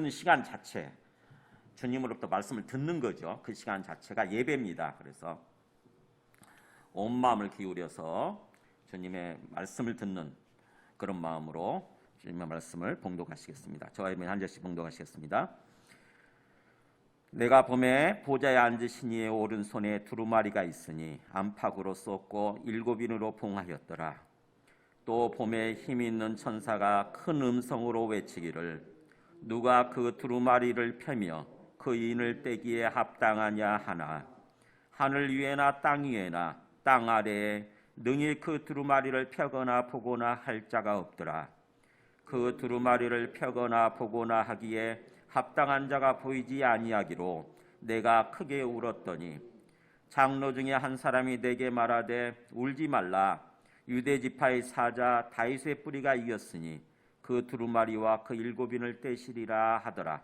시간 자체, 주님으로부터 말씀을 듣는 거죠. 그 시간 자체가 예배입니다. 그래서 온 마음을 기울여서 주님의 말씀을 듣는 그런 마음으로 주님의 말씀을 봉독하시겠습니다. 저와 한 절씩 봉독하시겠습니다. 내가 봄에 보좌에 앉으신 이의 오른손에 두루마리가 있으니 안팎으로 쏟고 7인으로 봉하였더라. 또 봄에 힘이 있는 천사가 큰 음성으로 외치기를 누가 그 두루마리를 펴며 그 인을 떼기에 합당하냐 하나 하늘 위에나 땅 위에나 땅 아래에 능히 그 두루마리를 펴거나 보거나 할 자가 없더라. 그 두루마리를 펴거나 보거나 하기에 합당한 자가 보이지 아니하기로 내가 크게 울었더니 장로 중에 한 사람이 내게 말하되 울지 말라. 유대 지파의 사자 다윗의 뿌리가 이었으니 그 두루마리와 그 7인을 떼시리라 하더라.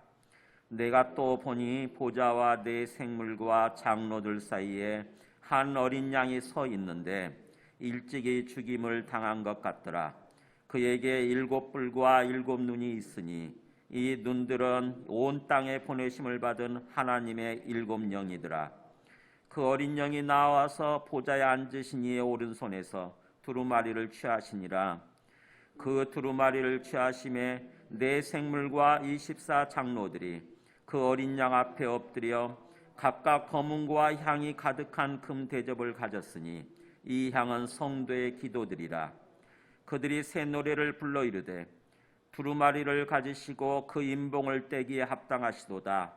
내가 또 보니 보좌와 네 생물과 장로들 사이에 한 어린 양이 서 있는데 일찍이 죽임을 당한 것 같더라. 그에게 7뿔과 7눈이 있으니 이 눈들은 온 땅에 보내심을 받은 하나님의 7영이더라. 그 어린 영이 나와서 보좌에 앉으신 이의 오른손에서 두루마리를 취하시니라. 그 두루마리를 취하심에 네 생물과 24 장로들이 그 어린 양 앞에 엎드려 각각 검은과 향이 가득한 금 대접을 가졌으니 이 향은 성도의 기도들이라. 그들이 새 노래를 불러 이르되 두루마리를 가지시고 그 인봉을 떼기에 합당하시도다.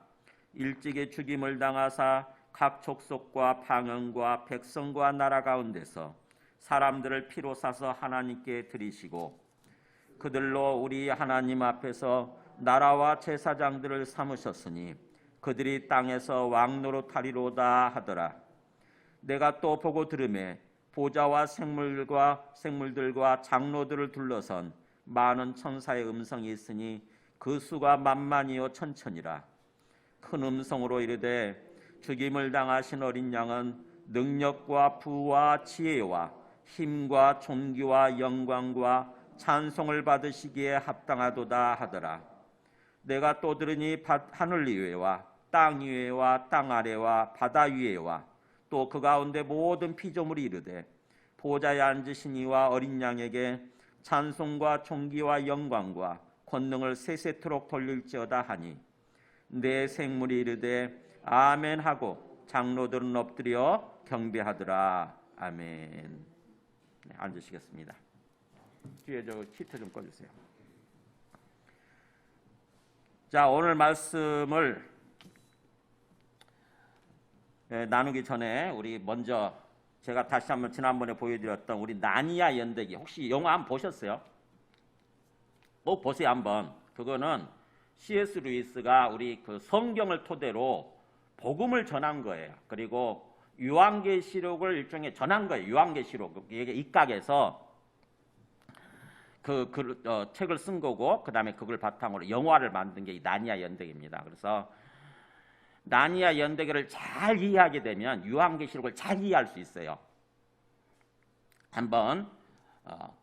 일찍이 죽임을 당하사 각 족속과 방언과 백성과 나라 가운데서 사람들을 피로 사서 하나님께 드리시고 그들로 우리 하나님 앞에서 나라와 제사장들을 삼으셨으니 그들이 땅에서 왕노릇하리로다 하더라. 내가 또 보고 들으매 보좌와 생물들과 장로들을 둘러선 많은 천사의 음성이 있으니 그 수가 만만이요 천천이라. 큰 음성으로 이르되 죽임을 당하신 어린 양은 능력과 부와 지혜와 힘과 존귀와 영광과 찬송을 받으시기에 합당하도다 하더라. 내가 또 들으니 하늘 위에와 땅 위에와 땅 아래와 바다 위에와 또 그 가운데 모든 피조물이 이르되 보좌에 앉으신 이와 어린 양에게 찬송과 존귀와 영광과 권능을 세세토록 돌릴지어다 하니 내 생물이 이르되 아멘 하고 장로들은 엎드려 경배하더라. 아멘. 네, 앉으시겠습니다. 뒤에 저 히터 좀 꺼주세요. 자, 오늘 말씀을 나누기 전에 우리 먼저 제가 다시 한번 지난번에 보여드렸던 우리 나니아 연대기 혹시 영화 한번 보셨어요? 꼭 보세요 한번. 그거는 C.S. 루이스가 우리 그 성경을 토대로 복음을 전한 거예요. 그리고 요한계시록을 일종의 전한 거예요. 요한계시록 이게 입각해서 책을 쓴 거고 그다음에 그걸 바탕으로 영화를 만든 게 이 나니아 연대기입니다. 그래서 나니아 연대기를 잘 이해하게 되면 요한계시록을 잘 이해할 수 있어요. 한번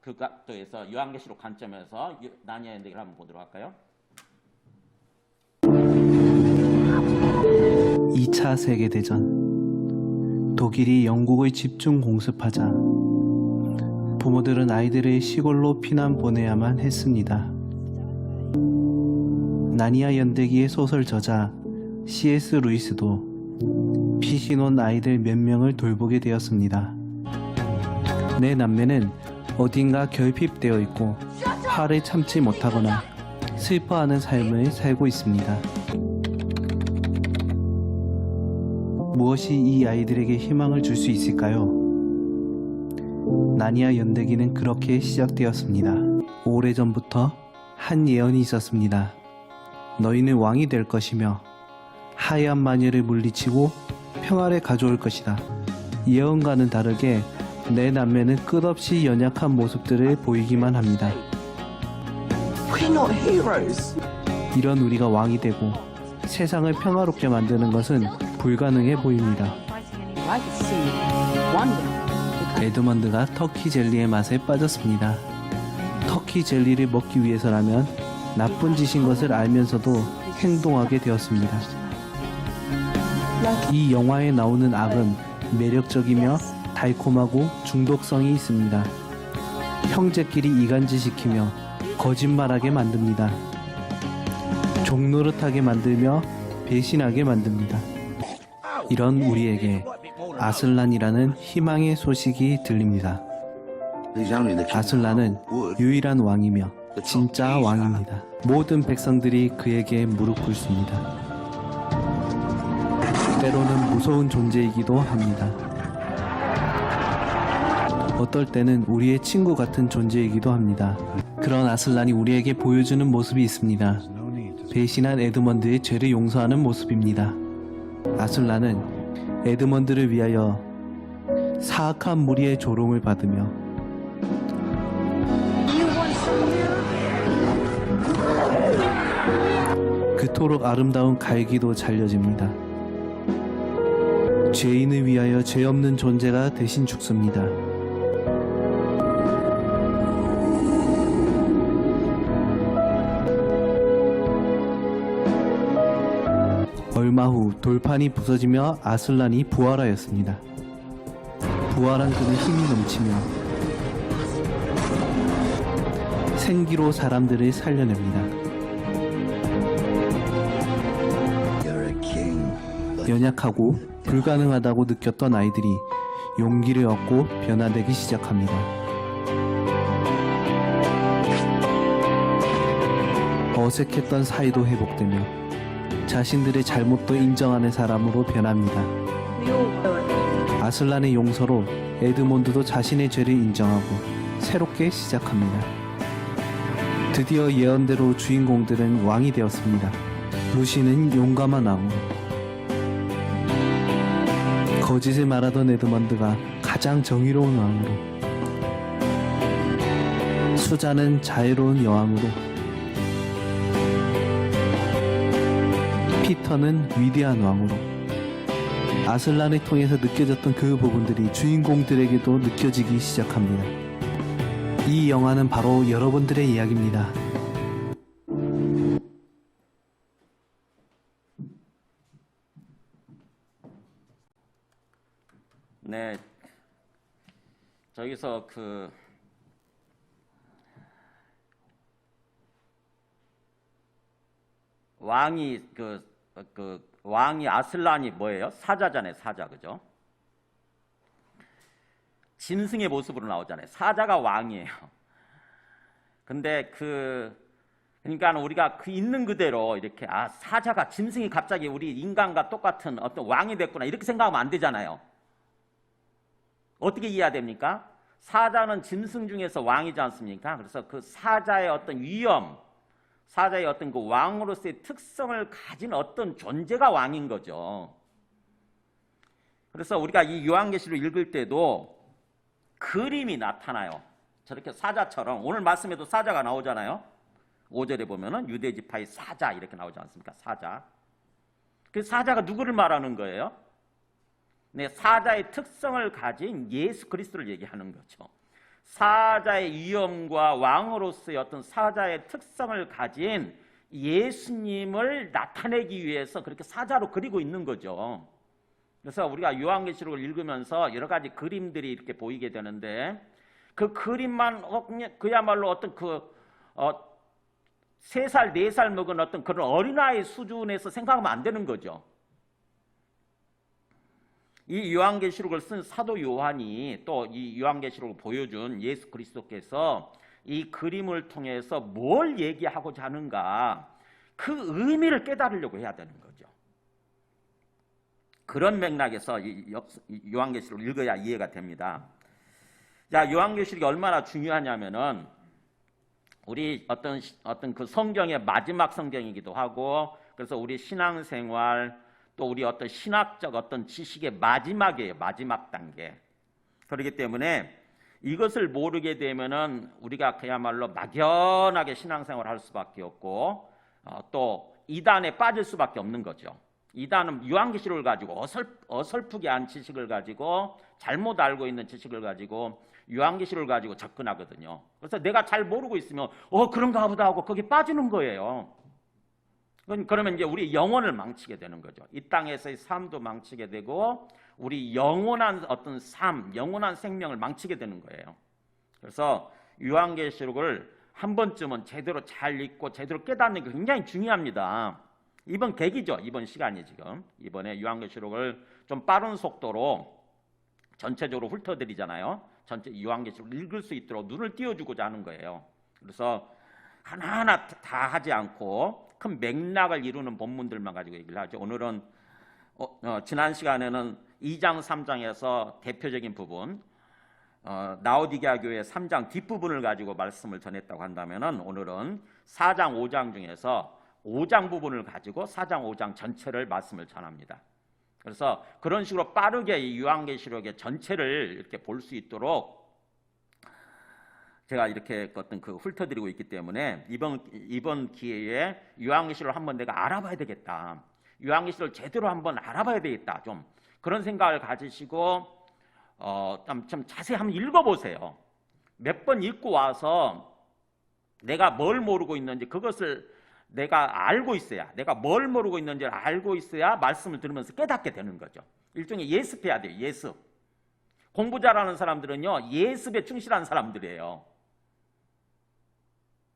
그 각도에서 요한계시록 관점에서 나니아 연대기를 한번 보도록 할까요? 2차 세계대전 독일이 영국을 집중 공습하자 부모들은 아이들을 시골로 피난 보내야만 했습니다. 나니아 연대기의 소설 저자 C.S. 루이스도 피신 온 아이들 몇 명을 돌보게 되었습니다. 내 남매는 어딘가 결핍되어 있고 화를 참지 못하거나 슬퍼하는 삶을 살고 있습니다. 무엇이 이 아이들에게 희망을 줄 수 있을까요? 나니아 연대기는 그렇게 시작되었습니다. 오래전부터 한 예언이 있었습니다. 너희는 왕이 될 것이며 하얀 마녀를 물리치고 평화를 가져올 것이다. 예언과는 다르게 내 남매는 끝없이 연약한 모습들을 보이기만 합니다. We're not heroes. 이런 우리가 왕이 되고 세상을 평화롭게 만드는 것은 불가능해 보입니다. 에드먼드가 터키 젤리의 맛에 빠졌습니다. 터키 젤리를 먹기 위해서라면 나쁜 짓인 것을 알면서도 행동하게 되었습니다. 이 영화에 나오는 악은 매력적이며 달콤하고 중독성이 있습니다. 형제끼리 이간질시키며 거짓말하게 만듭니다. 종노릇하게 만들며 배신하게 만듭니다. 이런 우리에게 아슬란이라는 희망의 소식이 들립니다. 아슬란은 유일한 왕이며 진짜 왕입니다. 모든 백성들이 그에게 무릎 꿇습니다. 때로는 무서운 존재이기도 합니다. 어떨 때는 우리의 친구 같은 존재이기도 합니다. 그런 아슬란이 우리에게 보여주는 모습이 있습니다. 배신한 에드먼드의 죄를 용서하는 모습입니다. 아슬란은 에드먼드를 위하여 사악한 무리의 조롱을 받으며 그토록 아름다운 갈기도 잘려집니다. 죄인을 위하여 죄 없는 존재가 대신 죽습니다. 얼마 후 돌판이 부서지며 아슬란이 부활하였습니다. 부활한 그는 힘이 넘치며 생기로 사람들을 살려냅니다. 연약하고 불가능하다고 느꼈던 아이들이 용기를 얻고 변화되기 시작합니다. 어색했던 사이도 회복되며 자신들의 잘못도 인정하는 사람으로 변합니다. 아슬란의 용서로 에드몬드도 자신의 죄를 인정하고 새롭게 시작합니다. 드디어 예언대로 주인공들은 왕이 되었습니다. 루시는 용감한 왕으로, 거짓을 말하던 에드먼드가 가장 정의로운 왕으로, 수자는 자애로운 여왕으로, 피터는 위대한 왕으로, 아슬란을 통해서 느껴졌던 그 부분들이 주인공들에게도 느껴지기 시작합니다. 이 영화는 바로 여러분들의 이야기입니다. 네, 저기서 왕이 아슬란이 뭐예요? 사자잖아요, 사자, 그죠? 짐승의 모습으로 나오잖아요. 사자가 왕이에요. 근데 그러니까 우리가 있는 그대로 이렇게 사자가, 짐승이 갑자기 우리 인간과 똑같은 어떤 왕이 됐구나 이렇게 생각하면 안 되잖아요. 어떻게 이해해야 됩니까? 사자는 짐승 중에서 왕이지 않습니까? 그래서 그 사자의 어떤 위엄, 사자의 어떤 그 왕으로서의 특성을 가진 어떤 존재가 왕인 거죠. 그래서 우리가 이 요한계시록 읽을 때도 그림이 나타나요. 저렇게 사자처럼. 오늘 말씀에도 사자가 나오잖아요. 5절에 보면은 유대 지파의 사자 이렇게 나오지 않습니까? 사자. 그 사자가 누구를 말하는 거예요? 네, 사자의 특성을 가진 예수 그리스도를 얘기하는 거죠. 사자의 위엄과 왕으로서의 어떤 사자의 특성을 가진 예수님을 나타내기 위해서 그렇게 사자로 그리고 있는 거죠. 그래서 우리가 요한계시록을 읽으면서 여러 가지 그림들이 이렇게 보이게 되는데, 그 그림만 그야말로 어떤 3살, 4살 먹은 어떤 그런 어린아이 수준에서 생각하면 안 되는 거죠. 이 요한계시록을 쓴 사도 요한이 또 이 요한계시록을 보여준 예수 그리스도께서 이 그림을 통해서 뭘 얘기하고자 하는가, 그 의미를 깨달으려고 해야 되는 거죠. 그런 맥락에서 이 요한계시록을 읽어야 이해가 됩니다. 자, 요한계시록이 얼마나 중요하냐면은 우리 어떤 그 성경의 마지막 성경이기도 하고, 그래서 우리 신앙생활 또 우리 어떤 신학적 어떤 지식의 마지막이에요. 마지막 단계. 그렇기 때문에 이것을 모르게 되면은 우리가 그야말로 막연하게 신앙생활을 할 수밖에 없고 또 이단에 빠질 수밖에 없는 거죠. 이단은 요한계시록을 가지고 어설프게 한 지식을 가지고 잘못 알고 있는 지식을 가지고 요한계시록을 가지고 접근하거든요. 그래서 내가 잘 모르고 있으면 그런가 보다 하고 거기 빠지는 거예요. 그러면 이제 우리 영혼을 망치게 되는 거죠. 이 땅에서의 삶도 망치게 되고 우리 영원한 어떤 삶, 영원한 생명을 망치게 되는 거예요. 그래서 요한계시록을 한 번쯤은 제대로 잘 읽고 제대로 깨닫는 게 굉장히 중요합니다. 이번 계기죠. 이번 시간이 지금. 이번에 요한계시록을 좀 빠른 속도로 전체적으로 훑어드리잖아요. 전체 요한계시록을 읽을 수 있도록 눈을 띄워주고자 하는 거예요. 그래서 하나하나 다 하지 않고 큰 맥락을 이루는 본문들만 가지고 얘기를 하죠. 오늘은 지난 시간에는 2장 3장에서 대표적인 부분 라오디게아 교회 3장 뒷부분을 가지고 말씀을 전했다고 한다면은 오늘은 4장 5장 중에서 5장 부분을 가지고 4장 5장 전체를 말씀을 전합니다. 그래서 그런 식으로 빠르게 이 요한계시록의 전체를 이렇게 볼 수 있도록 제가 이렇게 어떤 훑어드리고 있기 때문에 이번 기회에 요한계시록을 한번 내가 알아봐야 되겠다. 요한계시록을 제대로 한번 알아봐야 되겠다. 좀 그런 생각을 가지시고 좀 자세히 한번 읽어보세요. 몇 번 읽고 와서 내가 뭘 모르고 있는지 그것을 내가 알고 있어야, 내가 뭘 모르고 있는지를 알고 있어야 말씀을 들으면서 깨닫게 되는 거죠. 일종의 예습해야 돼요. 예습. 공부 잘하는 사람들은요, 예습에 충실한 사람들이에요.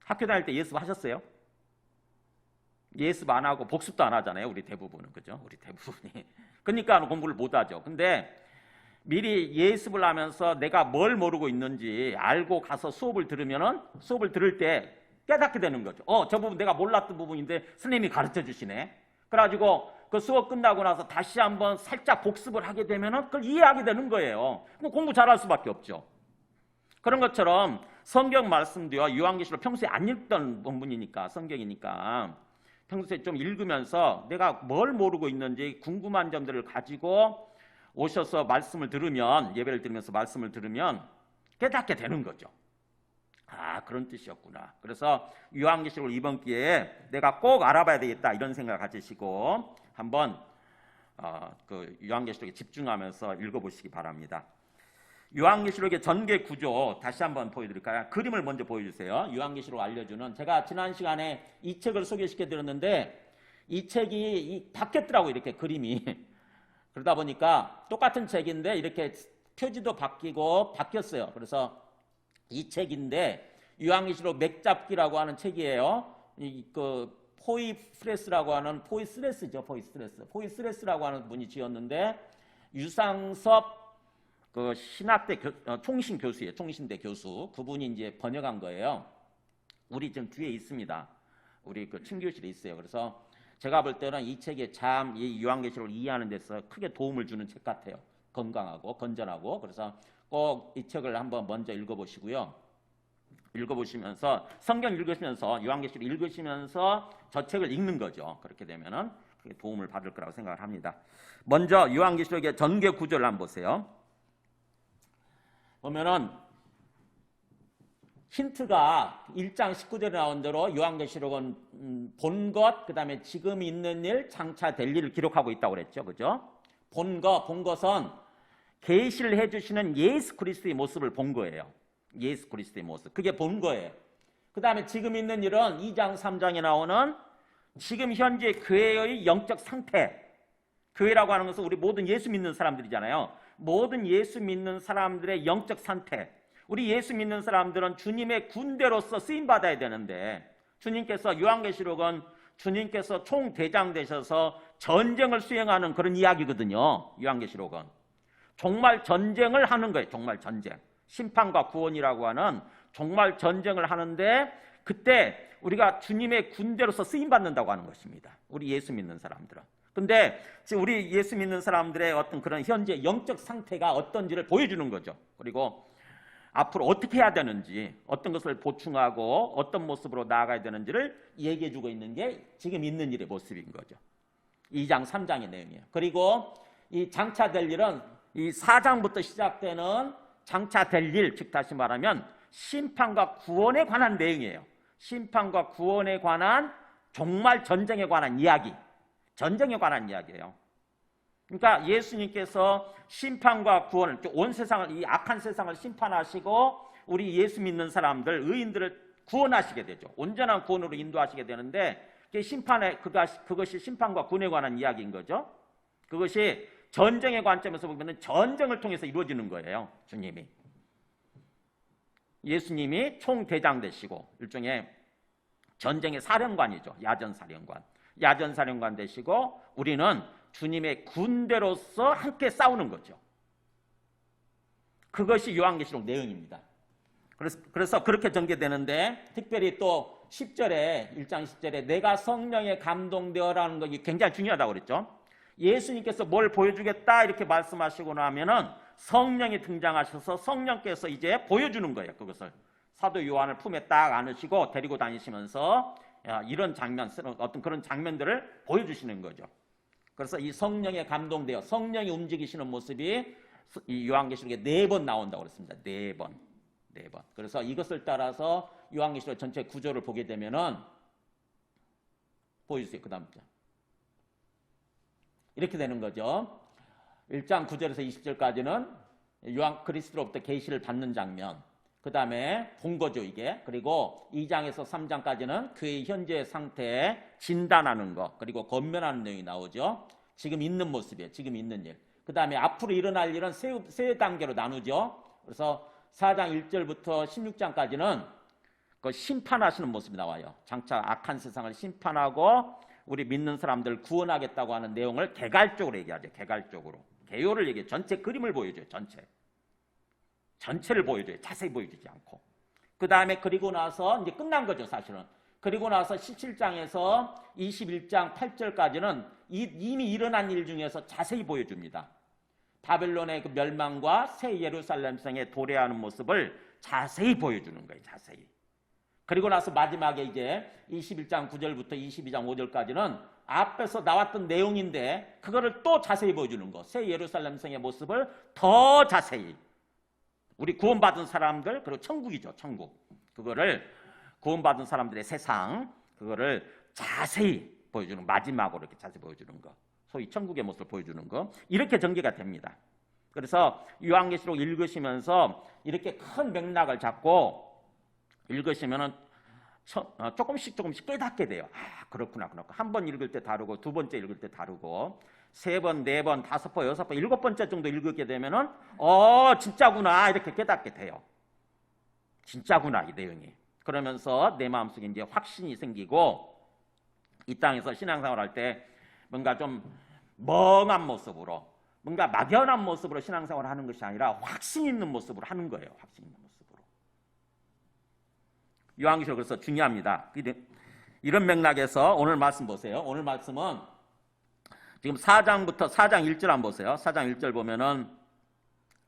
학교 다닐 때 예습 하셨어요? 예습 안 하고 복습도 안 하잖아요. 우리 대부분은. 그죠? 우리 대부분이. 그러니까 공부를 못 하죠. 근데 미리 예습을 하면서 내가 뭘 모르고 있는지 알고 가서 수업을 들으면은 수업을 들을 때 깨닫게 되는 거죠. 저 부분 내가 몰랐던 부분인데 선생님이 가르쳐 주시네. 그래가지고 그 수업 끝나고 나서 다시 한번 살짝 복습을 하게 되면은 그걸 이해하게 되는 거예요. 그럼 공부 잘할 수밖에 없죠. 그런 것처럼 성경 말씀도요, 요한계시록 평소에 안 읽던 본문이니까, 성경이니까 평소에 좀 읽으면서 내가 뭘 모르고 있는지 궁금한 점들을 가지고 오셔서 말씀을 들으면, 예배를 들으면서 말씀을 들으면 깨닫게 되는 거죠. 그런 뜻이었구나. 그래서 요한계시록을 이번 기회에 내가 꼭 알아봐야 되겠다 이런 생각을 가지시고 한번 그 요한계시록에 집중하면서 읽어보시기 바랍니다. 요한계시록의 전개 구조 다시 한번 보여드릴까요? 그림을 먼저 보여주세요. 요한계시록 알려주는, 제가 지난 시간에 이 책을 소개시켜 드렸는데 이 책이 바뀌었더라고요. 이렇게 그림이. 그러다 보니까 똑같은 책인데 이렇게 표지도 바뀌고 바뀌었어요. 그래서 이 책인데 요한계시록 맥잡기라고 하는 책이에요. 포이프레스라고 하는 포이스레스라고 하는 분이 지었는데 유상섭 신학대 총신 교수예요. 총신대 교수. 그분이 이제 번역한 거예요. 우리 지금 뒤에 있습니다. 우리 친교실에 있어요. 그래서 제가 볼 때는 이 책이 참 이 요한계시록을 이해하는 데서 크게 도움을 주는 책 같아요. 건강하고 건전하고. 그래서 꼭 이 책을 한번 먼저 읽어보시고요. 읽어보시면서 성경 읽으시면서 요한계시록 읽으시면서 저 책을 읽는 거죠. 그렇게 되면은 크게 도움을 받을 거라고 생각을 합니다. 먼저 요한계시록의 전개 구조를 한번 보세요. 보면은 힌트가 1장 19절에 나온 대로 요한계시록은 본 것, 그 다음에 지금 있는 일, 장차 될 일을 기록하고 있다고 그랬죠. 그죠? 본 것은 계시를 해주시는 예수 그리스도의 모습을 본 거예요. 예수 그리스도의 모습. 그게 본 거예요. 그 다음에 지금 있는 일은 2장 3장에 나오는 지금 현재 교회의 영적 상태. 교회라고 하는 것은 우리 모든 예수 믿는 사람들이잖아요. 모든 예수 믿는 사람들의 영적 상태. 우리 예수 믿는 사람들은 주님의 군대로서 쓰임받아야 되는데 주님께서 요한계시록은 주님께서 총대장 되셔서 전쟁을 수행하는 그런 이야기거든요. 요한계시록은 정말 전쟁을 하는 거예요. 정말 전쟁. 심판과 구원이라고 하는 정말 전쟁을 하는데 그때 우리가 주님의 군대로서 쓰임받는다고 하는 것입니다. 우리 예수 믿는 사람들은. 근데 지금 우리 예수 믿는 사람들의 어떤 그런 현재 영적 상태가 어떤지를 보여주는 거죠. 그리고 앞으로 어떻게 해야 되는지, 어떤 것을 보충하고 어떤 모습으로 나아가야 되는지를 얘기해주고 있는 게 지금 있는 일의 모습인 거죠. 2장, 3장의 내용이에요. 그리고 이 장차될 일은 이 4장부터 시작되는 장차될 일, 즉 다시 말하면 심판과 구원에 관한 내용이에요. 심판과 구원에 관한 정말 전쟁에 관한 이야기. 전쟁에 관한 이야기예요. 그러니까 예수님께서 심판과 구원을, 온 세상을, 이 악한 세상을 심판하시고 우리 예수 믿는 사람들, 의인들을 구원하시게 되죠. 온전한 구원으로 인도하시게 되는데 그것이 심판과 구원에 관한 이야기인 거죠. 그것이 전쟁의 관점에서 보면 전쟁을 통해서 이루어지는 거예요. 주님이. 예수님이 총대장 되시고 일종의 전쟁의 사령관이죠. 야전사령관. 야전사령관 되시고 우리는 주님의 군대로서 함께 싸우는 거죠. 그것이 요한계시록 내용입니다. 그래서 그렇게 전개되는데 특별히 또 10절에 1장 10절에 내가 성령에 감동되어라는 것이 굉장히 중요하다고 그랬죠. 예수님께서 뭘 보여주겠다 이렇게 말씀하시고 나면은 성령이 등장하셔서 성령께서 이제 보여주는 거예요. 그것을 사도 요한을 품에 딱 안으시고 데리고 다니시면서 이런 장면, 어떤 그런 장면들을 보여주시는 거죠. 그래서 이 성령에 감동되어 성령이 움직이시는 모습이 이 요한계시록에 4번 나온다고 그랬습니다. 4번. 그래서 이것을 따라서 요한계시록 전체 구조를 보게 되면은 보여주세요. 그 다음 장. 이렇게 되는 거죠. 1장 9절에서 20절까지는 요한 그리스도로부터 계시를 받는 장면. 그 다음에 본 거죠, 이게. 그리고 2장에서 3장까지는 그의 현재 상태에 진단하는 것, 그리고 권면하는 내용이 나오죠. 지금 있는 모습이에요. 지금 있는 일. 그 다음에 앞으로 일어날 일은 세 단계로 나누죠. 그래서 4장 1절부터 16장까지는 그 심판하시는 모습이 나와요. 장차 악한 세상을 심판하고 우리 믿는 사람들 구원하겠다고 하는 내용을 개괄적으로 얘기하죠. 개괄적으로. 개요를 얘기해요. 전체 그림을 보여줘요. 전체를 보여줘요. 자세히 보여주지 않고. 그 다음에 그리고 나서 이제 끝난 거죠, 사실은. 그리고 나서 17장에서 21장 8절까지는 이미 일어난 일 중에서 자세히 보여줍니다. 바벨론의 그 멸망과 새 예루살렘 성에 도래하는 모습을 자세히 보여주는 거예요. 자세히. 그리고 나서 마지막에 이제 21장 9절부터 22장 5절까지는 앞에서 나왔던 내용인데 그거를 또 자세히 보여주는 거. 새 예루살렘 성의 모습을 더 자세히. 우리 구원받은 사람들, 그리고 천국이죠. 천국. 그거를 구원받은 사람들의 세상, 그거를 자세히 보여주는, 마지막으로 이렇게 자세히 보여주는 거. 소위 천국의 모습을 보여주는 거. 이렇게 전개가 됩니다. 그래서 요한계시록 읽으시면서 이렇게 큰 맥락을 잡고 읽으시면은 조금씩 깨닫게 돼요. 아, 그렇구나. 한 번 읽을 때 다르고, 두 번째 읽을 때 다르고, 3번, 4번, 5번, 6번, 7번째 정도 읽게 되면은 진짜구나 이렇게 깨닫게 돼요. 진짜구나 이 내용이. 그러면서 내 마음속에 이제 확신이 생기고 이 땅에서 신앙생활할 때 뭔가 좀 멍한 모습으로, 뭔가 막연한 모습으로 신앙생활을 하는 것이 아니라 확신 있는 모습으로 하는 거예요. 확신 있는 모습으로. 요한계시록 그래서 중요합니다. 이런 맥락에서 오늘 말씀 보세요. 오늘 말씀은 지금 4장부터 4장 1절 한번 보세요. 4장 1절 보면은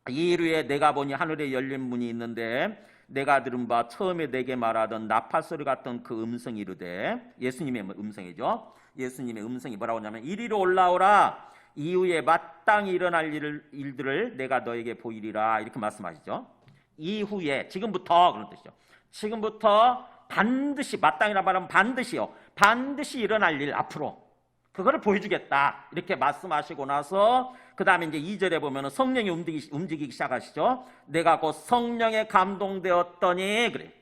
이 일 후에 내가 보니 하늘에 열린 문이 있는데 내가 들은 바 처음에 내게 말하던 나팔소리 같던 그 음성이 이르되, 예수님의 음성이죠. 예수님의 음성이 뭐라고 하냐면 이리로 올라오라, 이후에 마땅히 일어날 일들을 내가 너에게 보이리라, 이렇게 말씀하시죠. 이후에, 지금부터 그런 뜻이죠. 지금부터 반드시, 마땅히라 말하면 반드시요, 반드시 일어날 일, 앞으로 그거를 보여주겠다 이렇게 말씀하시고 나서 그 다음에 이제 2절에 보면 성령이 움직이기 시작하시죠. 내가 곧 성령에 감동되었더니, 그래.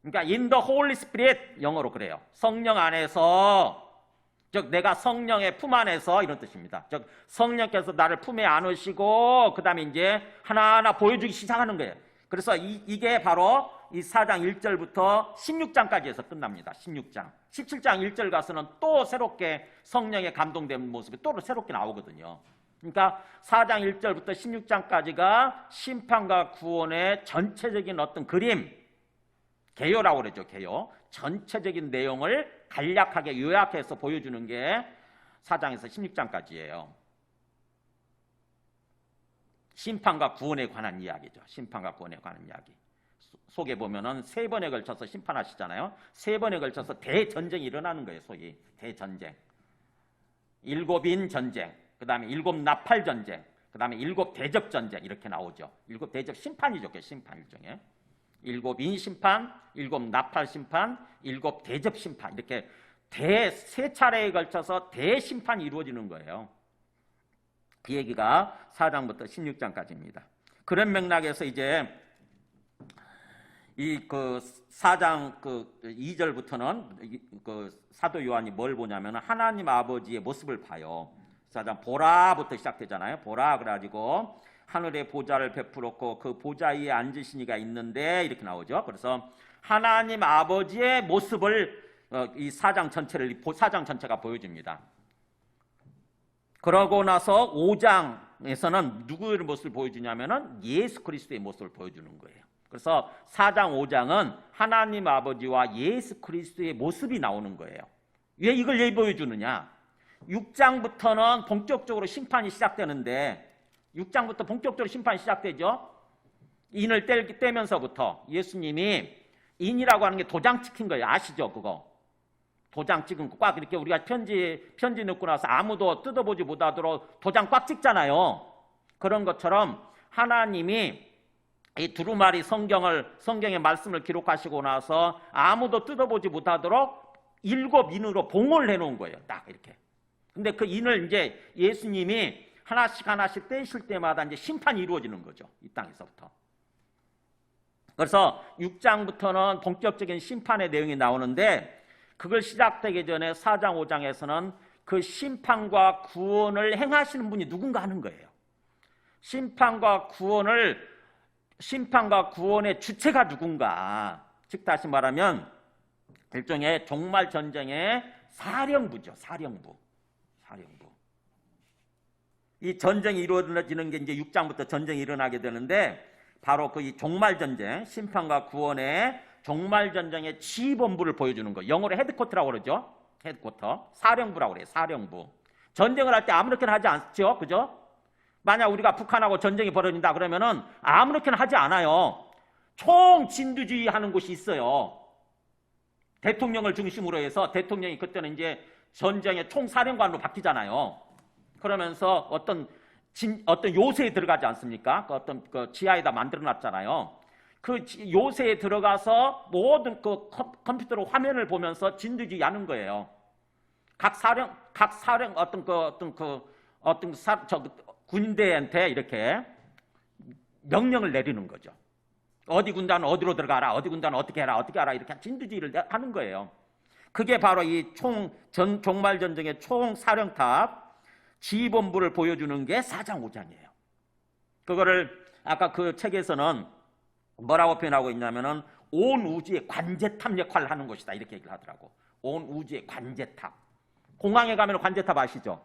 그러니까 in the Holy Spirit, 영어로 그래요. 성령 안에서, 즉 내가 성령의 품 안에서, 이런 뜻입니다. 즉 성령께서 나를 품에 안으시고 그 다음에 이제 하나하나 보여주기 시작하는 거예요. 그래서 이게 바로 이 4장 1절부터 16장까지 해서 끝납니다. 16장. 17장 1절 가서는 또 새롭게 성령에 감동된 모습이 또 새롭게 나오거든요. 그러니까 4장 1절부터 16장까지가 심판과 구원의 전체적인 어떤 그림, 개요라고 그러죠. 개요. 전체적인 내용을 간략하게 요약해서 보여주는 게 4장에서 16장까지예요. 심판과 구원에 관한 이야기죠. 심판과 구원에 관한 이야기. 속에 보면은 3번에 걸쳐서 심판하시잖아요. 3번에 걸쳐서 대전쟁이 일어나는 거예요. 소위 대전쟁. 7인 전쟁, 그 다음에 7 나팔 전쟁, 그 다음에 7 대접 전쟁, 이렇게 나오죠. 7 대접 심판이죠. 심판 일종의 7인 심판, 7 나팔 심판, 7 대접 심판, 이렇게 세 차례에 걸쳐서 대심판이 이루어지는 거예요. 그 얘기가 4장부터 16장까지입니다. 그런 맥락에서 이제 이 그 4장 그 2절부터는 그 사도 요한이 뭘 보냐면 하나님 아버지의 모습을 봐요. 4장 보라부터 시작되잖아요. 보라 그래가지고 하늘에 보좌를 베풀었고 그 보좌 위에 앉으신 이가 있는데 이렇게 나오죠. 그래서 하나님 아버지의 모습을 이 4장 전체가 보여줍니다. 그러고 나서 5장에서는 누구의 모습을 보여주냐면은 예수 그리스도의 모습을 보여주는 거예요. 그래서 4장 5장은 하나님 아버지와 예수 그리스도의 모습이 나오는 거예요. 왜 이걸 보여주느냐? 6장부터는 본격적으로 심판이 시작되는데 6장부터 본격적으로 심판이 시작되죠. 인을 떼면서부터 예수님이 인이라고 하는 게 도장 찍힌 거예요. 아시죠? 그거 도장 찍은 거 꽉 이렇게 우리가 편지 넣고 나서 아무도 뜯어보지 못하도록 도장 꽉 찍잖아요. 그런 것처럼 하나님이 이 두루마리 성경의 말씀을 기록하시고 나서 아무도 뜯어보지 못하도록 7 인으로 봉을 해놓은 거예요. 딱 이렇게. 근데 그 인을 이제 예수님이 하나씩 떼실 때마다 이제 심판이 이루어지는 거죠. 이 땅에서부터. 그래서 6장부터는 본격적인 심판의 내용이 나오는데 그걸 시작되기 전에 4장 5장에서는 그 심판과 구원을 행하시는 분이 누군가 하는 거예요. 심판과 구원의 주체가 누군가. 즉 다시 말하면 일종의 종말 전쟁의 사령부죠. 사령부. 이 전쟁이 이루어지는 게 이제 6장부터 전쟁이 일어나게 되는데 바로 그 이 종말 전쟁, 심판과 구원의 종말 전쟁의 지휘본부를 보여주는 거. 영어로 헤드쿼터라고 그러죠. 헤드쿼터. 사령부라고 그래요. 사령부. 전쟁을 할 때 아무렇게나 하지 않죠. 그죠? 만약 우리가 북한하고 전쟁이 벌어진다 그러면은 아무렇게나 하지 않아요. 총 진두지휘 하는 곳이 있어요. 대통령을 중심으로 해서 대통령이 그때는 이제 전쟁의 총사령관으로 바뀌잖아요. 그러면서 어떤 요새에 들어가지 않습니까? 어떤 지하에다 만들어 놨잖아요. 그 요새에 들어가서 모든 그 컴퓨터로 화면을 보면서 진두지휘 하는 거예요. 각 사령 군대한테 이렇게 명령을 내리는 거죠. 어디 군단은 어디로 들어가라, 어디 군단은 어떻게 해라 이렇게 진두지휘를 하는 거예요. 그게 바로 이 종말 전쟁의 총사령탑 지휘본부를 보여주는 게 4장 5장이에요. 그거를 아까 그 책에서는 뭐라고 표현하고 있냐면은 온 우주의 관제탑 역할을 하는 것이다 이렇게 얘기를 하더라고. 온 우주의 관제탑. 공항에 가면 관제탑 아시죠?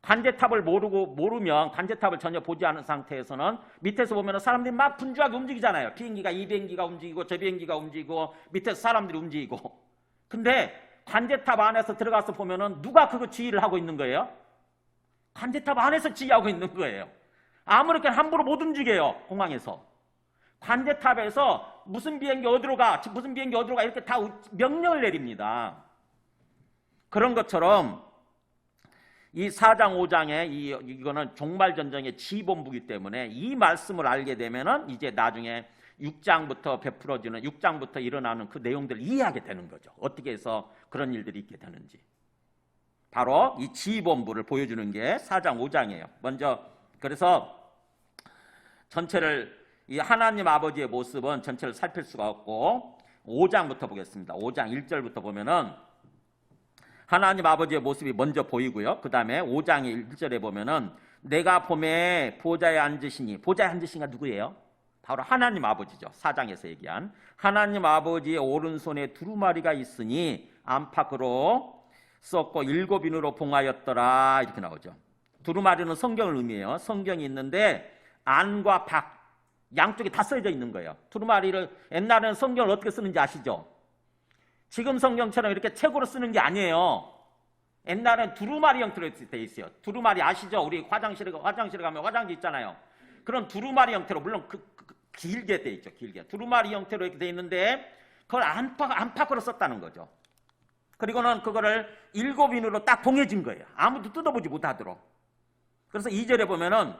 관제탑을 모르면 관제탑을 전혀 보지 않은 상태에서는 밑에서 보면 사람들이 막 분주하게 움직이잖아요. 비행기가 이 비행기가 움직이고 저 비행기가 움직이고 밑에서 사람들이 움직이고. 근데 관제탑 안에서 들어가서 보면은 누가 그거 지휘를 하고 있는 거예요? 관제탑 안에서 지휘하고 있는 거예요. 아무렇게나 함부로 못 움직여요. 공항에서. 관제탑에서 무슨 비행기 어디로 가 이렇게 다 명령을 내립니다. 그런 것처럼 이 4장 5장에 이거는 종말전쟁의 지휘본부이기 때문에 이 말씀을 알게 되면은 이제 나중에 6장부터 일어나는 그 내용들을 이해하게 되는 거죠. 어떻게 해서 그런 일들이 있게 되는지. 바로 이 지휘본부를 보여주는 게 4장 5장이에요. 먼저 그래서 전체를 이 하나님 아버지의 모습은 전체를 살필 수가 없고 5장부터 보겠습니다. 5장 1절부터 보면은 하나님 아버지의 모습이 먼저 보이고요. 그 다음에 5장 1절에 보면은 내가 봄에 보좌에 앉으시니가 누구예요? 바로 하나님 아버지죠. 4장에서 얘기한 하나님 아버지의 오른손에 두루마리가 있으니 안팎으로 썼고 7 인으로 봉하였더라 이렇게 나오죠. 두루마리는 성경을 의미해요. 성경이 있는데 안과 밖 양쪽에 다 써져 있는 거예요. 두루마리를 옛날에는 성경을 어떻게 쓰는지 아시죠? 지금 성경처럼 이렇게 책으로 쓰는 게 아니에요. 옛날엔 두루마리 형태로 돼 있어요. 두루마리 아시죠? 우리 화장실에 가면 화장지 있잖아요. 그런 두루마리 형태로 물론 길게 돼 있죠. 길게 두루마리 형태로 이렇게 돼 있는데 그걸 안팎으로 썼다는 거죠. 그리고는 그거를 7 인으로 딱 봉해진 거예요. 아무도 뜯어보지 못하도록. 그래서 2절에 보면은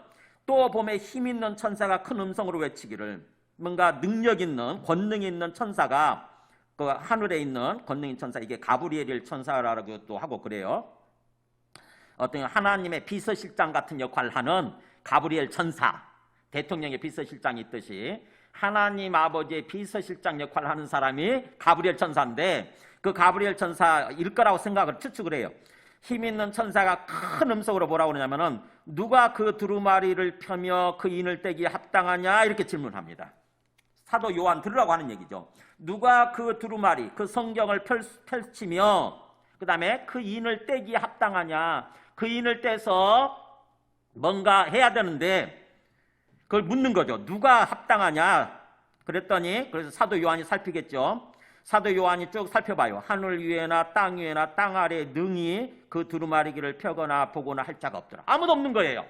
또 봄에 힘 있는 천사가 큰 음성으로 외치기를 뭔가 능력 있는 권능이 있는 천사가 그 하늘에 있는 권능인 천사, 이게 가브리엘 천사라고도 하고 그래요. 어떤 하나님의 비서실장 같은 역할을 하는 가브리엘 천사, 대통령의 비서실장이 있듯이 하나님 아버지의 비서실장 역할을 하는 사람이 가브리엘 천사인데, 그 가브리엘 천사일 거라고 생각을 추측을 해요. 힘 있는 천사가 큰 음성으로 뭐라고 그러냐면은, 누가 그 두루마리를 펴며 그 인을 떼기에 합당하냐, 이렇게 질문합니다. 사도 요한 들으라고 하는 얘기죠. 누가 그 두루마리, 그 성경을 펼치며 그 다음에 그 인을 떼기에 합당하냐, 그 인을 떼서 뭔가 해야 되는데 그걸 묻는 거죠. 누가 합당하냐. 그랬더니, 그래서 사도 요한이 살피겠죠. 사도 요한이 쭉 살펴봐요. 하늘 위에나 땅 위에나 땅 아래에 능히 그 두루마리기를 펴거나 보거나 할 자가 없더라. 아무도 없는 거예요.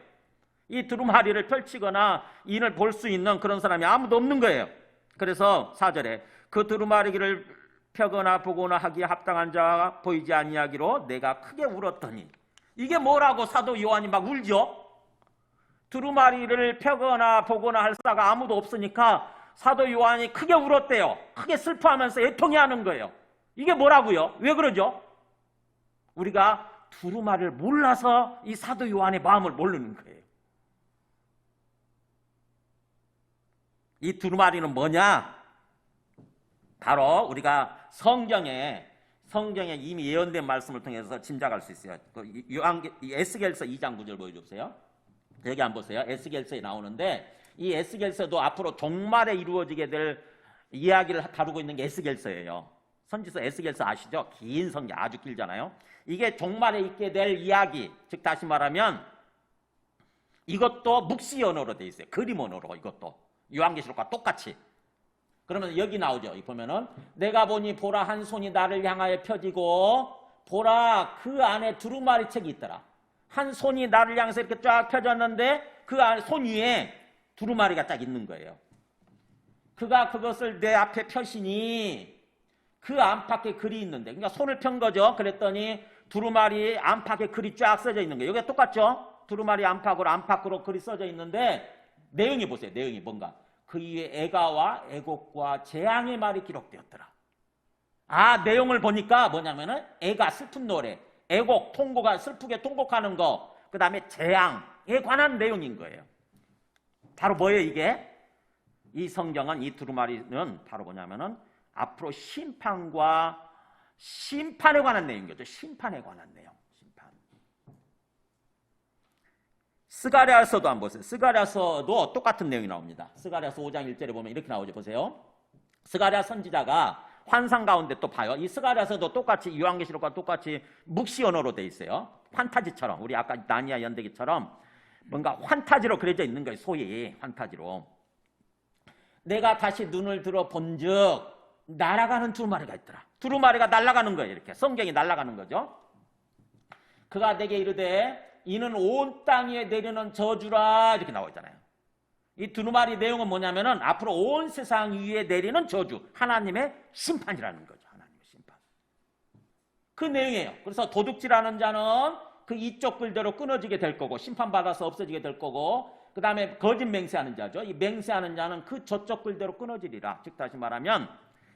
이 두루마리를 펼치거나 인을 볼 수 있는 그런 사람이 아무도 없는 거예요. 그래서 4절에 그 두루마리기를 펴거나 보거나 하기에 합당한 자가 보이지 아니하기로 내가 크게 울었더니, 이게 뭐라고 사도 요한이 막 울죠? 두루마리를 펴거나 보거나 할 자가 아무도 없으니까 사도 요한이 크게 울었대요. 크게 슬퍼하면서 애통해하는 거예요. 이게 뭐라고요? 왜 그러죠? 우리가 두루마리를 몰라서 이 사도 요한의 마음을 모르는 거예요. 이 두루마리는 뭐냐? 바로 우리가 성경에 이미 예언된 말씀을 통해서 짐작할 수 있어요. 에스겔서 2장 9절 보여주세요. 여기 한번 보세요. 에스겔서에 나오는데, 이 에스겔서도 앞으로 종말에 이루어지게 될 이야기를 다루고 있는 게 에스겔서예요. 선지서 에스겔서 아시죠? 긴 성경, 아주 길잖아요. 이게 종말에 있게 될 이야기, 즉 다시 말하면 이것도 묵시 언어로 돼 있어요. 그림 언어로. 이것도 요한계시록과 똑같이. 그러면 여기 나오죠. 이 보면은 내가 보니 보라 한 손이 나를 향하여 펴지고 보라 그 안에 두루마리 책이 있더라. 한 손이 나를 향해서 이렇게 쫙 펴졌는데 그 안에 손 위에 두루마리가 딱 있는 거예요. 그가 그것을 내 앞에 펴시니 그 안팎에 글이 있는데, 그러니까 손을 편 거죠. 그랬더니 두루마리 안팎에 글이 쫙 써져 있는 거예요. 여기가 똑같죠? 두루마리 안팎으로 글이 써져 있는데 내용이 보세요. 내용이 뭔가 그 위에 애가와 애곡과 재앙의 말이 기록되었더라. 아, 내용을 보니까 뭐냐면은 애가 슬픈 노래, 애곡, 통곡가 슬프게 통곡하는 거, 그 다음에 재앙에 관한 내용인 거예요. 바로 뭐예요 이게? 이 성경은, 이 두루마리는 바로 뭐냐면은 앞으로 심판에 관한 내용인 거죠. 심판에 관한 내용. 심판. 스가랴서도 한번 보세요. 스가랴서도 똑같은 내용이 나옵니다. 스가랴서 5장 1절에 보면 이렇게 나오죠. 보세요. 스가랴 선지자가 환상 가운데 또 봐요. 이 스가랴서도 똑같이 요한계시록과 똑같이 묵시 언어로 돼 있어요. 판타지처럼, 우리 아까 나니아 연대기처럼 뭔가 환타지로 그려져 있는 거예요. 소위 환타지로. 내가 다시 눈을 들어 본즉 날아가는 두루마리가 있더라. 두루마리가 날아가는 거예요. 이렇게 성경이 날아가는 거죠. 그가 내게 이르되 이는 온 땅 위에 내리는 저주라, 이렇게 나와 있잖아요. 이 두루마리 내용은 뭐냐면은 앞으로 온 세상 위에 내리는 저주, 하나님의 심판이라는 거죠. 하나님의 심판. 그 내용이에요. 그래서 도둑질하는 자는 그 이쪽 글대로 끊어지게 될 거고, 심판받아서 없어지게 될 거고, 그 다음에 거짓 맹세하는 자죠. 이 맹세하는 자는 그 저쪽 글대로 끊어지리라. 즉 다시 말하면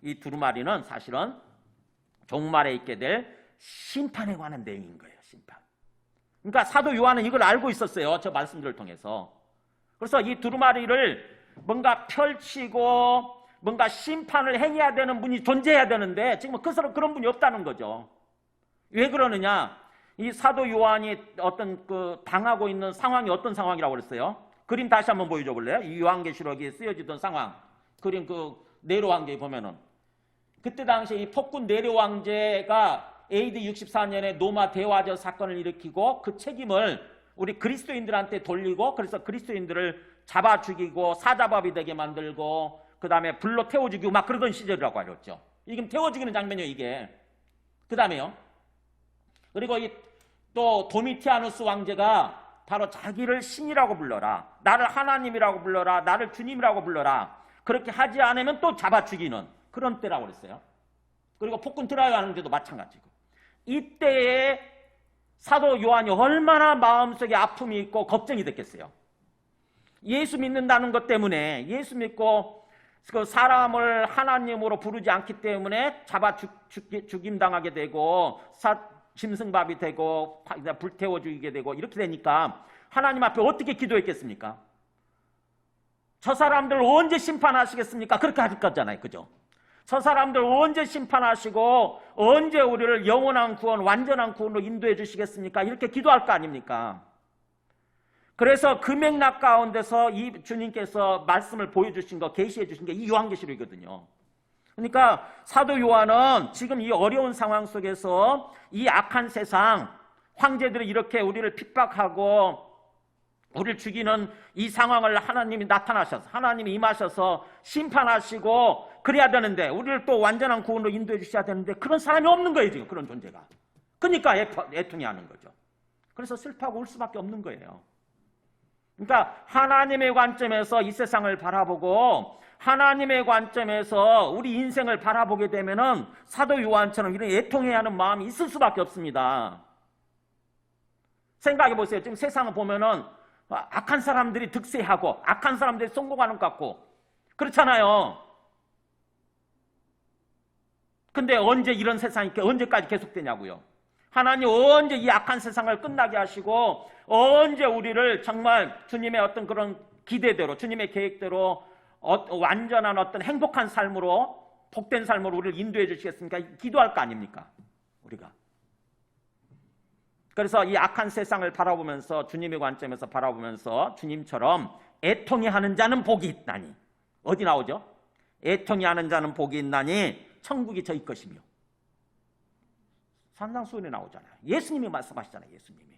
이 두루마리는 사실은 종말에 있게 될 심판에 관한 내용인 거예요. 심판. 그러니까 사도 요한은 이걸 알고 있었어요. 저 말씀들을 통해서. 그래서 이 두루마리를 뭔가 펼치고 뭔가 심판을 행해야 되는 분이 존재해야 되는데 지금 그런 분이 없다는 거죠. 왜 그러느냐? 이 사도 요한이 어떤 당하고 있는 상황이 어떤 상황이라고 그랬어요? 그림 다시 한번 보여줘 볼래요? 이 요한계시록에 쓰여지던 상황. 그림 네로 왕제에 보면은 그때 당시에 이 폭군 네로 왕제가 AD 64년에 노마 대화적 사건을 일으키고 그 책임을 우리 그리스도인들한테 돌리고, 그래서 그리스도인들을 잡아 죽이고 사자밥이 되게 만들고 그 다음에 불로 태워 죽이고 막 그러던 시절이라고 알렸죠. 이게 태워 죽이는 장면이에요. 이게. 그 다음에요. 그리고 또 도미티아누스 왕제가 바로 자기를 신이라고 불러라, 나를 하나님이라고 불러라, 나를 주님이라고 불러라, 그렇게 하지 않으면 또 잡아 죽이는 그런 때라고 그랬어요. 그리고 폭군 들어가는 데도 마찬가지고. 이때에 사도 요한이 얼마나 마음속에 아픔이 있고 걱정이 됐겠어요. 예수 믿는다는 것 때문에, 예수 믿고 그 사람을 하나님으로 부르지 않기 때문에 잡아 죽임당하게 되고 짐승밥이 되고 불태워 죽이게 되고 이렇게 되니까 하나님 앞에 어떻게 기도했겠습니까? 저 사람들 언제 심판하시겠습니까? 그렇게 하실 거잖아요. 그죠? 저 사람들 언제 심판하시고 언제 우리를 영원한 구원, 완전한 구원으로 인도해 주시겠습니까? 이렇게 기도할 거 아닙니까? 그래서 그 맥락 가운데서 이 주님께서 말씀을 보여주신 거, 계시해 주신 게 이 요한계시록이거든요. 그러니까 사도 요한은 지금 이 어려운 상황 속에서 이 악한 세상, 황제들이 이렇게 우리를 핍박하고 우리를 죽이는 이 상황을 하나님이 나타나셔서, 하나님이 임하셔서 심판하시고 그래야 되는데, 우리를 또 완전한 구원으로 인도해 주셔야 되는데 그런 사람이 없는 거예요. 지금 그런 존재가. 그러니까 애통이 하는 거죠. 그래서 슬퍼하고 울 수밖에 없는 거예요. 그러니까 하나님의 관점에서 이 세상을 바라보고 하나님의 관점에서 우리 인생을 바라보게 되면은 사도 요한처럼 이런 애통해야 하는 마음이 있을 수밖에 없습니다. 생각해 보세요. 지금 세상을 보면은 악한 사람들이 득세하고 악한 사람들이 성공하는 것 같고 그렇잖아요. 근데 언제 이런 세상이 언제까지 계속되냐고요. 하나님 언제 이 악한 세상을 끝나게 하시고 언제 우리를 정말 주님의 어떤 그런 기대대로, 주님의 계획대로 완전한 어떤 행복한 삶으로, 복된 삶으로 우리를 인도해 주시겠습니까? 기도할 거 아닙니까? 우리가. 그래서 이 악한 세상을 바라보면서, 주님의 관점에서 바라보면서 주님처럼 애통이 하는 자는 복이 있나니, 어디 나오죠? 애통이 하는 자는 복이 있나니 천국이 저희 것이며. 산상수훈에 나오잖아요. 예수님이 말씀하시잖아요. 예수님이.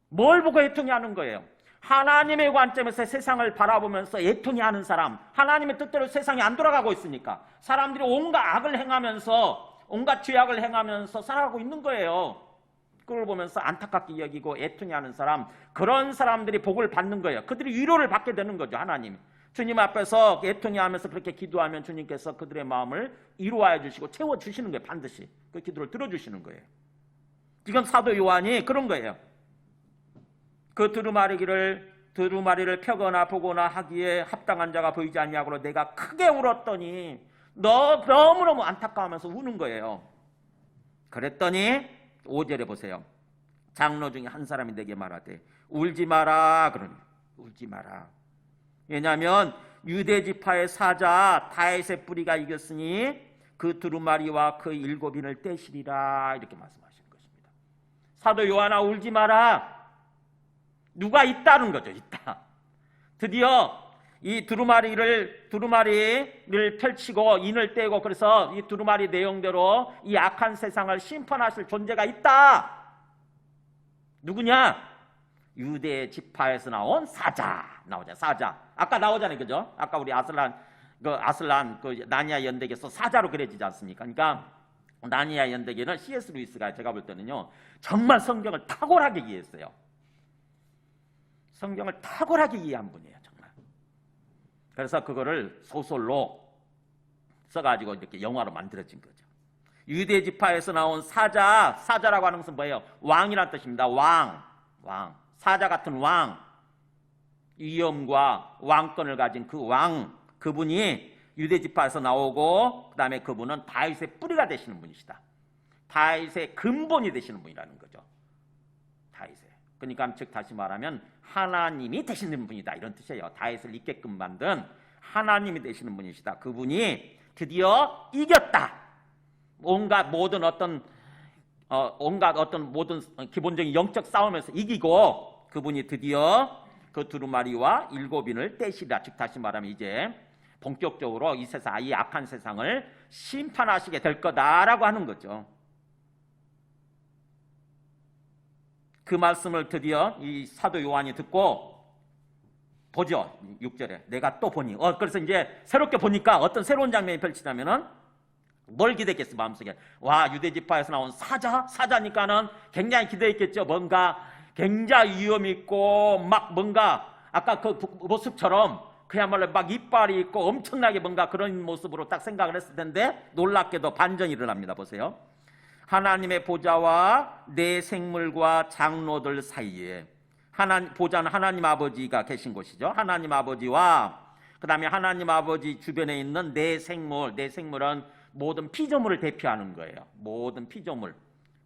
뭘 보고 애통이 하는 거예요? 하나님의 관점에서 세상을 바라보면서 애통이 하는 사람, 하나님의 뜻대로 세상이 안 돌아가고 있으니까 사람들이 온갖 악을 행하면서, 온갖 죄악을 행하면서 살아가고 있는 거예요. 그걸 보면서 안타깝게 여기고 애통이 하는 사람, 그런 사람들이 복을 받는 거예요. 그들이 위로를 받게 되는 거죠. 하나님, 주님 앞에서 애통이 하면서 그렇게 기도하면 주님께서 그들의 마음을 위로하여 주시고 채워주시는 거예요. 반드시 그 기도를 들어주시는 거예요. 지금 사도 요한이 그런 거예요. 그 두루마리를 펴거나 보거나 하기에 합당한 자가 보이지 않냐고 내가 크게 울었더니 너무너무 안타까워하면서 우는 거예요. 그랬더니 5절에 보세요. 장로 중에 한 사람이 내게 말하되 울지 마라. 그러니 울지 마라. 왜냐하면 유대 지파의 사자 다윗의 뿌리가 이겼으니 그 두루마리와 그 7인을 떼시리라. 이렇게 말씀하시는 것입니다. 사도 요한아, 울지 마라. 누가 있다는 거죠. 있다. 드디어 이 두루마리를 펼치고 인을 떼고, 그래서 이 두루마리 내용대로 이 악한 세상을 심판하실 존재가 있다. 누구냐? 유대 지파에서 나온 사자 나오잖아요. 사자. 아까 나오잖아요. 그죠? 아까 우리 아슬란 그 나니아 연대기에서 사자로 그려지지 않습니까? 그러니까 나니아 연대기는 C.S. 루이스가 제가 볼 때는요, 정말 성경을 탁월하게 이해했어요. 성경을 탁월하게 이해한 분이에요. 정말. 그래서 그거를 소설로 써가지고 이렇게 영화로 만들어진 거죠. 유대 지파에서 나온 사자라고 하는 것은 뭐예요? 왕이란 뜻입니다. 왕. 사자 같은 왕. 위엄과 왕권을 가진 그 왕, 그분이 유대 지파에서 나오고, 그 다음에 그분은 다윗의 뿌리가 되시는 분이시다. 다윗의 근본이 되시는 분이라는 거죠. 다윗의. 그러니까 즉 다시 말하면 하나님이 되시는 분이다, 이런 뜻이에요. 다윗을 있게끔 만든 하나님이 되시는 분이시다. 그분이 드디어 이겼다. 온갖 모든 기본적인 영적 싸움에서 이기고, 그분이 드디어 그 두루마리와 7인을 떼시리라. 즉 다시 말하면 이제 본격적으로 이 세상, 이 악한 세상을 심판하시게 될 거다라고 하는 거죠. 그 말씀을 드디어 이 사도 요한이 듣고 보죠. 6절에 내가 또 보니, 그래서 이제 새롭게 보니까 어떤 새로운 장면이 펼치자면은 뭘 기대했겠어? 마음속에 와, 유대 지파에서 나온 사자니까는 굉장히 기대했겠죠. 뭔가 굉장히 위험 있고 막 뭔가 아까 그 모습처럼 그야말로 막 이빨이 있고 엄청나게 뭔가 그런 모습으로 딱 생각을 했을 텐데, 놀랍게도 반전이 일어납니다. 보세요. 하나님의 보좌와 내 생물과 장로들 사이에, 보좌는 하나님 아버지가 계신 곳이죠. 하나님 아버지와 그 다음에 하나님 아버지 주변에 있는 내 생물, 내 생물은 모든 피조물을 대표하는 거예요. 모든 피조물.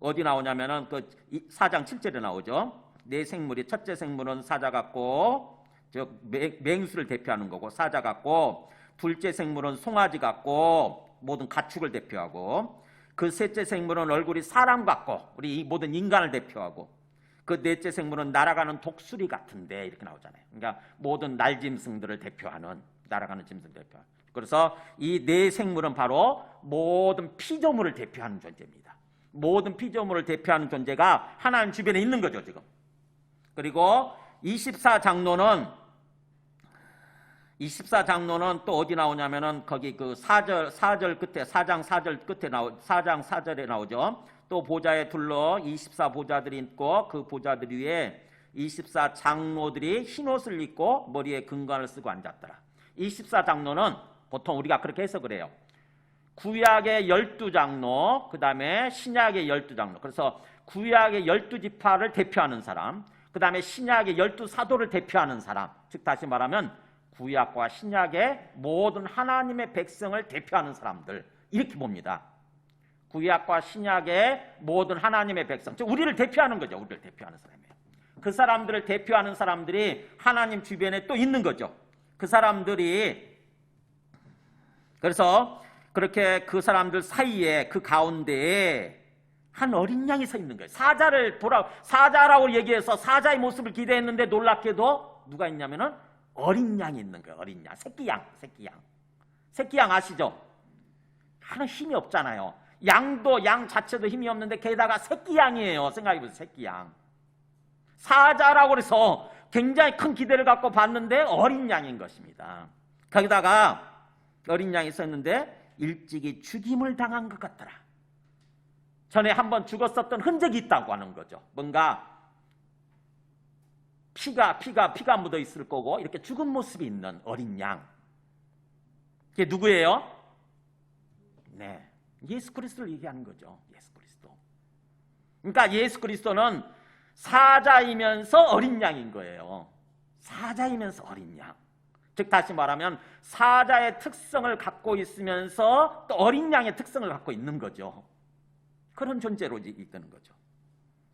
어디 나오냐면은 그 4장 7절에 나오죠. 내 생물이 첫째 생물은 사자 같고 저 맹수를 대표하는 거고 사자 같고, 둘째 생물은 송아지 같고 모든 가축을 대표하고, 그 셋째 생물은 얼굴이 사람 같고 우리 모든 인간을 대표하고, 그 넷째 생물은 날아가는 독수리 같은데 이렇게 나오잖아요. 그러니까 모든 날짐승들을 대표하는, 날아가는 짐승을 대표하는. 그래서 이 네 생물은 바로 모든 피조물을 대표하는 존재입니다. 모든 피조물을 대표하는 존재가 하나님 주변에 있는 거죠 지금. 그리고 24장로는 또 어디 나오냐면은 거기 그 4절 끝에 4장 4절 끝에 4장 4절에 나오죠. 또 보좌에 둘러 24보좌들이 있고 그 보좌들 위에 24장로들이 흰옷을 입고 머리에 금관을 쓰고 앉았더라. 24장로는 보통 우리가 그렇게 해석을 해요. 구약의 12장로, 그 다음에 신약의 12장로. 그래서 구약의 12지파를 대표하는 사람, 그 다음에 신약의 12사도를 대표하는 사람, 즉 다시 말하면 구약과 신약의 모든 하나님의 백성을 대표하는 사람들, 이렇게 봅니다. 구약과 신약의 모든 하나님의 백성, 즉 우리를 대표하는 거죠. 우리를 대표하는 사람이에요. 그 사람들을 대표하는 사람들이 하나님 주변에 또 있는 거죠. 그 사람들이, 그래서 그렇게 그 사람들 사이에, 그 가운데에 한 어린 양이 서 있는 거예요. 사자라고 얘기해서 사자의 모습을 기대했는데 놀랍게도 누가 있냐면은 어린 양이 있는 거예요. 어린 양, 새끼 양 아시죠? 하는 힘이 없잖아요. 양 자체도 힘이 없는데 게다가 새끼 양이에요. 생각해보세요. 새끼 양. 사자라고 해서 굉장히 큰 기대를 갖고 봤는데 어린 양인 것입니다. 거기다가 어린 양이 있었는데 일찍이 죽임을 당한 것 같더라. 전에 한번 죽었었던 흔적이 있다고 하는 거죠. 뭔가 피가 묻어 있을 거고 이렇게 죽은 모습이 있는 어린 양. 이게 누구예요? 네, 예수 그리스도를 얘기하는 거죠. 예수 그리스도. 그러니까 예수 그리스도는 사자이면서 어린 양인 거예요. 사자이면서 어린 양. 즉 다시 말하면 사자의 특성을 갖고 있으면서 또 어린 양의 특성을 갖고 있는 거죠. 그런 존재로 있다는 거죠.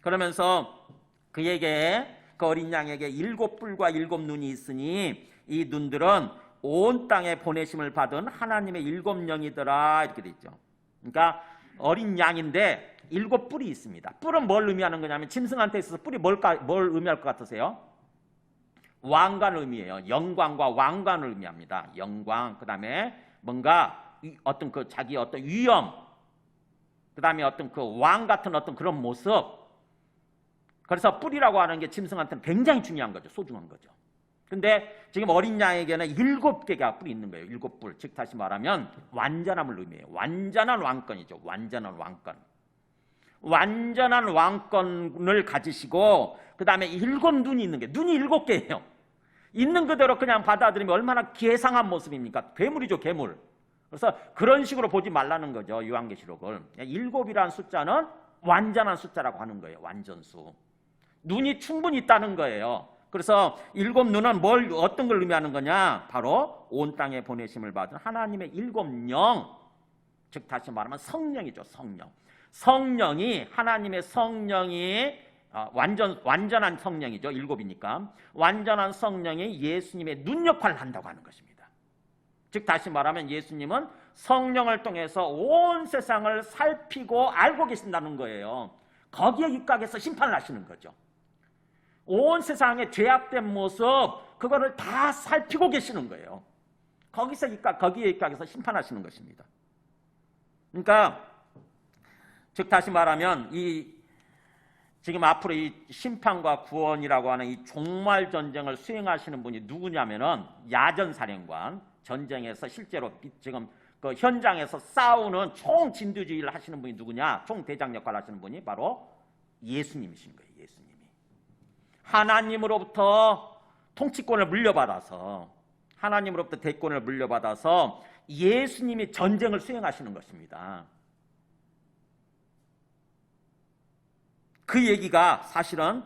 그러면서 그에게, 그 어린 양에게 7뿔과 7눈이 있으니 이 눈들은 온 땅에 보내심을 받은 하나님의 7영이더라 이렇게 돼 있죠. 그러니까 어린 양인데 7뿔이 있습니다. 뿔은 뭘 의미하는 거냐면 짐승한테 있어서 뿔이 뭘 의미할 것 같으세요? 왕관을 의미해요. 영광과 왕관을 의미합니다. 영광, 그 다음에 뭔가 어떤 그 자기 어떤 위엄, 그 다음에 어떤 그 왕 같은 어떤 그런 모습. 그래서 뿔이라고 하는 게 짐승한테는 굉장히 중요한 거죠. 소중한 거죠. 근데 지금 어린 양에게는 7개가 뿔이 있는 거예요. 7뿔. 즉 다시 말하면 완전함을 의미해요. 완전한 왕권이죠. 완전한 왕권. 완전한 왕권을 가지시고 그 다음에 7눈이 있는 게, 눈이 7개예요. 있는 그대로 그냥 받아들이면 얼마나 괴상한 모습입니까? 괴물이죠, 괴물. 그래서 그런 식으로 보지 말라는 거죠, 요한계시록을. 7이라는 숫자는 완전한 숫자라고 하는 거예요. 완전수. 눈이 충분히 있다는 거예요. 그래서 7눈은 어떤 걸 의미하는 거냐? 바로 온 땅에 보내심을 받은 하나님의 7영. 즉 다시 말하면 성령이죠. 성령이, 하나님의 성령이 완전한 성령이죠. 7이니까. 완전한 성령이 예수님의 눈 역할을 한다고 하는 것입니다. 즉 다시 말하면 예수님은 성령을 통해서 온 세상을 살피고 알고 계신다는 거예요. 거기에 입각해서 심판을 하시는 거죠. 온 세상의 죄악된 모습, 그거를 다 살피고 계시는 거예요. 거기에 입각해서 심판하시는 것입니다. 그러니까 즉 다시 말하면 지금 앞으로 이 심판과 구원이라고 하는 이 종말 전쟁을 수행하시는 분이 누구냐면은 야전사령관, 전쟁에서 실제로 지금 그 현장에서 싸우는 총진두지휘를 하시는 분이 누구냐? 총대장 역할을 하시는 분이 바로 예수님이신 거예요. 예수님이 하나님으로부터 통치권을 물려받아서, 하나님으로부터 대권을 물려받아서 예수님이 전쟁을 수행하시는 것입니다. 그 얘기가 사실은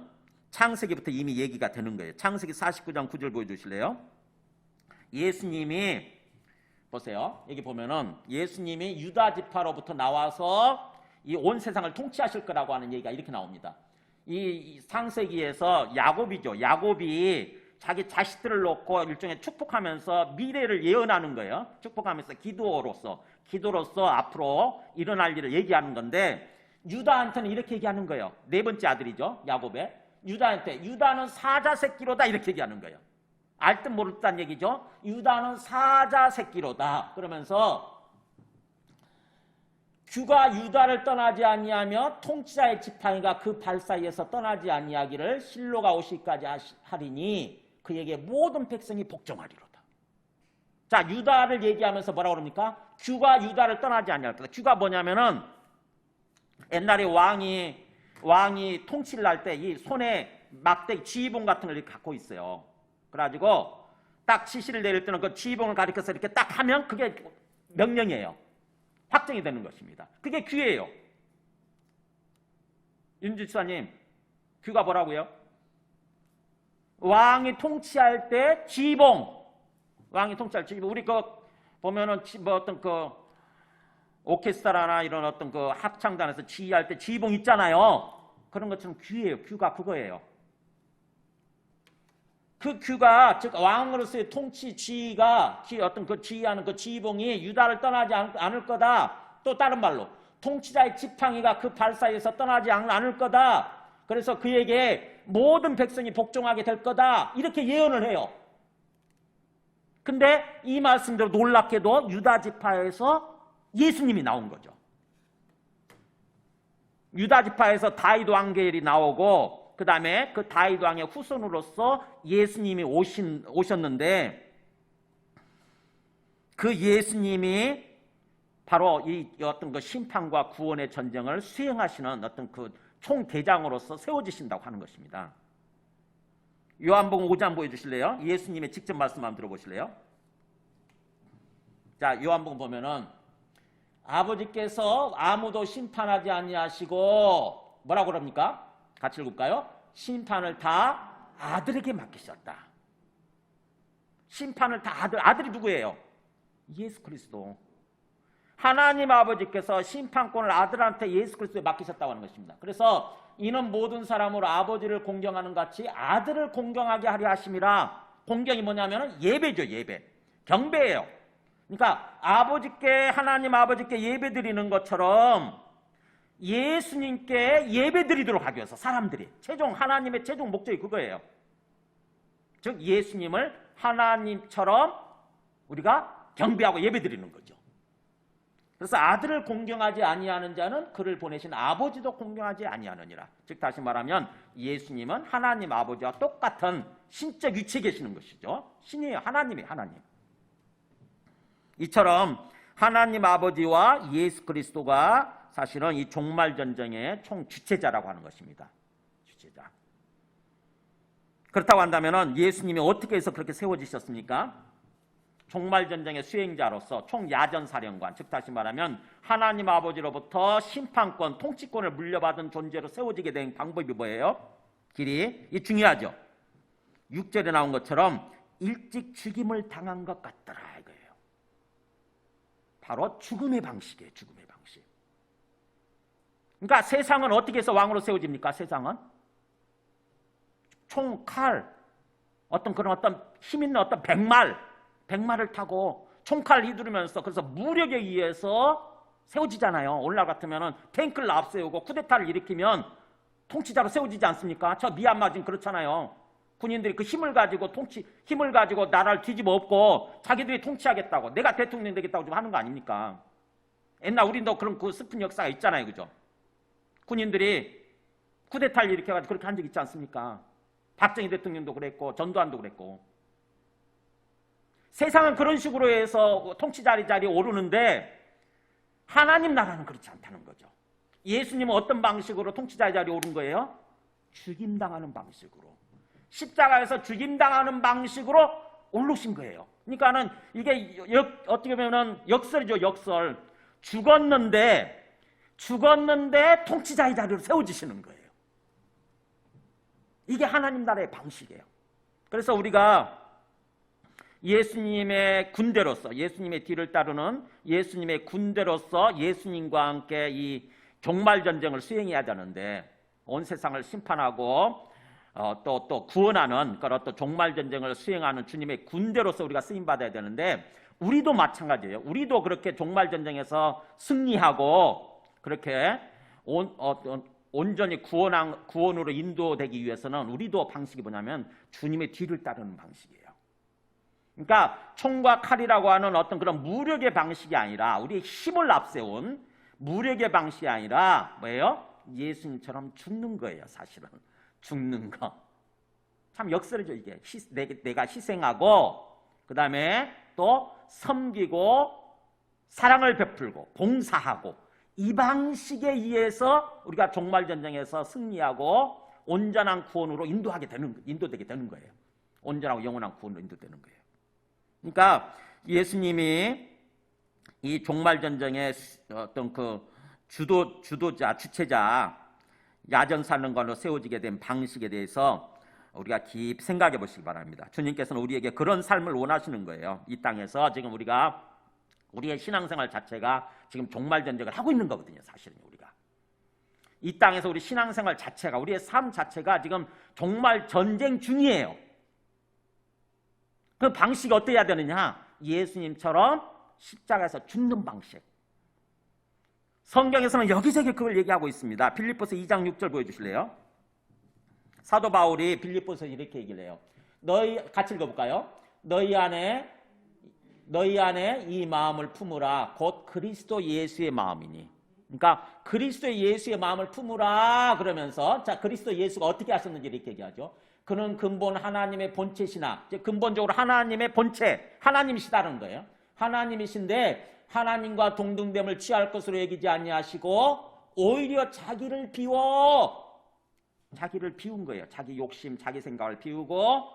창세기부터 이미 얘기가 되는 거예요. 창세기 49장 9절 보여주실래요? 예수님이 보세요. 여기 보면은 예수님이 유다 지파로부터 나와서 이 온 세상을 통치하실 거라고 하는 얘기가 이렇게 나옵니다. 이 상세기에서 야곱이죠. 야곱이 자기 자식들을 놓고 일종의 축복하면서 미래를 예언하는 거예요. 축복하면서 기도로서 앞으로 일어날 일을 얘기하는 건데 유다한테는 이렇게 얘기하는 거예요. 네 번째 아들이죠. 야곱의. 유다한테 유다는 사자 새끼로다 이렇게 얘기하는 거예요. 알 듯 모를 듯한 얘기죠. 유다는 사자 새끼로다. 그러면서 규가 유다를 떠나지 아니하며 통치자의 지팡이가 그 발 사이에서 떠나지 아니하기를 실로가 오시기까지 하리니 그에게 모든 백성이 복종하리로다. 자, 유다를 얘기하면서 뭐라고 그럽니까? 규가 유다를 떠나지 아니할 거다. 규가 뭐냐면은 옛날에 왕이 통치를 할 때 이 손에 막대기 지휘봉 같은 걸 이렇게 갖고 있어요. 그래가지고 딱 지시를 내릴 때는 그 지휘봉을 가리켜서 이렇게 딱 하면 그게 명령이에요. 확정이 되는 것입니다. 그게 규예요. 윤지사님, 규가 뭐라고요? 왕이 통치할 때 지휘봉, 우리 보면은 뭐 어떤 오케스트라나 이런 어떤 합창단에서 지휘할 때 지휘봉 있잖아요. 그런 것처럼 규예요. 규가 그거예요. 그 규가 즉 왕으로서의 통치 지휘가 어떤 지휘하는 그 지휘봉이 유다를 떠나지 않을 거다. 또 다른 말로 통치자의 지팡이가 그 발 사이에서 떠나지 않을 거다. 그래서 그에게 모든 백성이 복종하게 될 거다. 이렇게 예언을 해요. 근데 이 말씀대로 놀랍게도 유다 지파에서 예수님이 나온 거죠. 유다 지파에서 다윗 왕계열이 나오고 그 다음에 그 다윗 왕의 후손으로서 예수님이 오셨는데 그 예수님이 바로 이 어떤 심판과 구원의 전쟁을 수행하시는 어떤 총대장으로서 세워지신다고 하는 것입니다. 요한복음 5장 보여주실래요? 예수님의 직접 말씀 한번 들어보실래요? 자, 요한복음 보면은 아버지께서 아무도 심판하지 아니하시고 뭐라고 그럽니까? 같이 읽을까요? 심판을 다 아들에게 맡기셨다. 심판을 다 아들이 누구예요? 예수 그리스도. 하나님 아버지께서 심판권을 아들한테 예수 그리스도에 맡기셨다고 하는 것입니다. 그래서 이는 모든 사람으로 아버지를 공경하는 같이 아들을 공경하게 하려 하심이라. 공경이 뭐냐면 예배죠. 예배. 경배예요. 그러니까 하나님 아버지께 예배 드리는 것처럼 예수님께 예배 드리도록 하기 위해서 사람들이 하나님의 최종 목적이 그거예요. 즉 예수님을 하나님처럼 우리가 경배하고 예배 드리는 거죠. 그래서 아들을 공경하지 아니하는 자는 그를 보내신 아버지도 공경하지 아니하느니라. 즉 다시 말하면 예수님은 하나님 아버지와 똑같은 신적 위치에 계시는 것이죠. 신이에요. 하나님이에요. 하나님. 이처럼 하나님 아버지와 예수 그리스도가 사실은 이 종말 전쟁의 총 주체자라고 하는 것입니다. 주체자. 그렇다고 한다면 예수님이 어떻게 해서 그렇게 세워지셨습니까? 종말 전쟁의 수행자로서 총야전사령관, 즉 다시 말하면 하나님 아버지로부터 심판권, 통치권을 물려받은 존재로 세워지게 된 방법이 뭐예요? 길이 이 중요하죠. 6절에 나온 것처럼 일찍 죽임을 당한 것 같더라 이거예요. 바로 죽음의 방식이에요. 죽음의 방식. 그러니까 세상은 어떻게 해서 왕으로 세워집니까? 세상은 총, 칼, 어떤 힘 있는 어떤 백말을 타고 총칼 휘두르면서 그래서 무력에 의해서 세워지잖아요. 오늘날 같으면 탱크를 앞세우고 쿠데타를 일으키면 통치자로 세워지지 않습니까? 저 미얀마 지금 그렇잖아요. 군인들이 그 힘을 가지고 나라를 뒤집어 엎고 자기들이 통치하겠다고, 내가 대통령 되겠다고 좀 하는 거 아닙니까? 옛날 우리도 그런 슬픈 역사가 있잖아요. 그죠? 군인들이 쿠데타를 일으켜가지고 그렇게 한 적 있지 않습니까? 박정희 대통령도 그랬고 전두환도 그랬고. 세상은 그런 식으로 해서 통치 자리에 오르는데 하나님 나라는 그렇지 않다는 거죠. 예수님은 어떤 방식으로 통치 자리에 오른 거예요? 죽임당하는 방식으로. 십자가에서 죽임당하는 방식으로 오르신 거예요. 그러니까는 이게 어떻게 보면 역설이죠. 역설. 죽었는데 통치자의 자리로 세워지시는 거예요. 이게 하나님 나라의 방식이에요. 그래서 우리가 예수님의 군대로서, 예수님의 뒤를 따르는 예수님의 군대로서 예수님과 함께 이 종말 전쟁을 수행해야 되는데, 온 세상을 심판하고 또 구원하는 그런 또 종말 전쟁을 수행하는 주님의 군대로서 우리가 쓰임 받아야 되는데, 우리도 마찬가지예요. 우리도 그렇게 종말 전쟁에서 승리하고 그렇게 온전히 구원으로 인도되기 위해서는 우리도 방식이 뭐냐면 주님의 뒤를 따르는 방식이에요. 그러니까 총과 칼이라고 하는 어떤 그런 무력의 방식이 아니라, 우리의 힘을 앞세운 무력의 방식이 아니라 뭐예요? 예수님처럼 죽는 거예요. 사실은 죽는 거. 참 역설이죠 이게. 내가 희생하고 그 다음에 또 섬기고 사랑을 베풀고 봉사하고, 이 방식에 의해서 우리가 종말 전쟁에서 승리하고 온전한 구원으로 인도되게 되는 거예요. 온전하고 영원한 구원으로 인도되는 거예요. 그러니까 예수님이 이 종말 전쟁의 어떤 그 주체자, 야전 사는 걸로 세워지게 된 방식에 대해서 우리가 깊이 생각해 보시기 바랍니다. 주님께서는 우리에게 그런 삶을 원하시는 거예요. 이 땅에서 지금 우리의 신앙생활 자체가 지금 종말 전쟁을 하고 있는 거거든요. 사실은 우리가 이 땅에서 우리 신앙생활 자체가, 우리의 삶 자체가 지금 종말 전쟁 중이에요. 그 방식이 어때야 되느냐? 예수님처럼 십자가에서 죽는 방식. 성경에서는 여기저기 그걸 얘기하고 있습니다. 필립보서 2장 6절 보여주실래요? 사도 바울이 필립보서에 이렇게 얘기를 해요. 같이 읽어볼까요? 너희 안에 이 마음을 품으라. 곧 그리스도 예수의 마음이니. 그러니까 그리스도 예수의 마음을 품으라 그러면서, 자, 그리스도 예수가 어떻게 하셨는지 이렇게 얘기하죠. 그는 근본 하나님의 본체시나, 근본적으로 하나님의 본체, 하나님이시다는 거예요. 하나님이신데 하나님과 동등됨을 취할 것으로 여기지 아니하시고 오히려 자기를 비운 거예요. 자기 욕심, 자기 생각을 비우고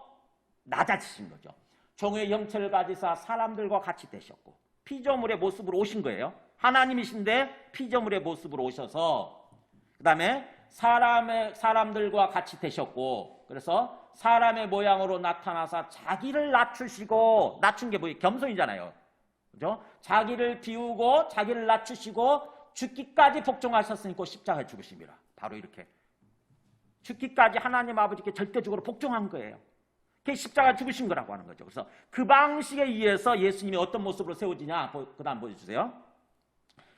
낮아지신 거죠. 종의 형체를 가지사 사람들과 같이 되셨고, 피조물의 모습으로 오신 거예요. 하나님이신데 피조물의 모습으로 오셔서 그 다음에 사람들과 같이 되셨고, 그래서 사람의 모양으로 나타나서 자기를 낮추시고, 낮춘 게 뭐예요? 겸손이잖아요. 그죠? 자기를 비우고 자기를 낮추시고 죽기까지 복종하셨으니까 십자가에 죽으심이라. 바로 이렇게 죽기까지 하나님 아버지께 절대적으로 복종한 거예요. 그게 십자가 죽으신 거라고 하는 거죠. 그래서 그 방식에 의해서 예수님이 어떤 모습으로 세워지냐, 그 다음 보여주세요.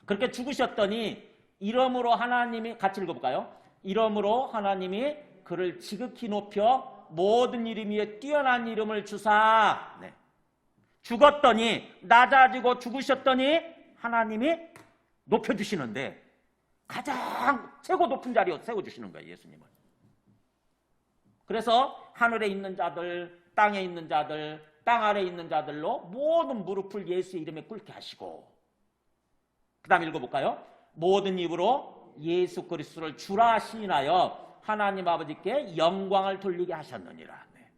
그렇게 죽으셨더니 이러므로 하나님이, 같이 읽어볼까요? 이러므로 하나님이 그를 지극히 높여 모든 이름 위에 뛰어난 이름을 주사, 네. 죽었더니, 낮아지고 죽으셨더니 하나님이 높여주시는데 가장 최고 높은 자리에 세워주시는 거예요, 예수님을. 그래서 하늘에 있는 자들, 땅에 있는 자들, 땅 아래에 있는 자들로 모든 무릎을 예수의 이름에 꿇게 하시고, 그 다음 읽어볼까요? 모든 입으로 예수 그리스도를 주라 시인하여 하나님 아버지께 영광을 돌리게 하셨느니라. 네.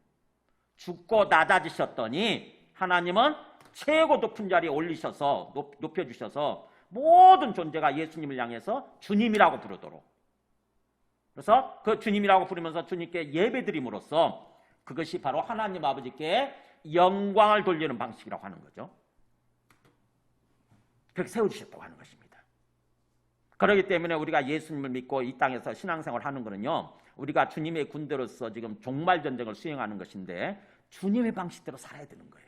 죽고 낮아지셨더니 하나님은 최고 높은 자리에 올리셔서, 높여주셔서 모든 존재가 예수님을 향해서 주님이라고 부르도록, 그래서 그 주님이라고 부르면서 주님께 예배드림으로써 그것이 바로 하나님 아버지께 영광을 돌리는 방식이라고 하는 거죠. 그렇게 세워주셨다고 하는 것입니다. 그렇기 때문에 우리가 예수님을 믿고 이 땅에서 신앙생활을 하는 거는요, 우리가 주님의 군대로서 지금 종말 전쟁을 수행하는 것인데 주님의 방식대로 살아야 되는 거예요.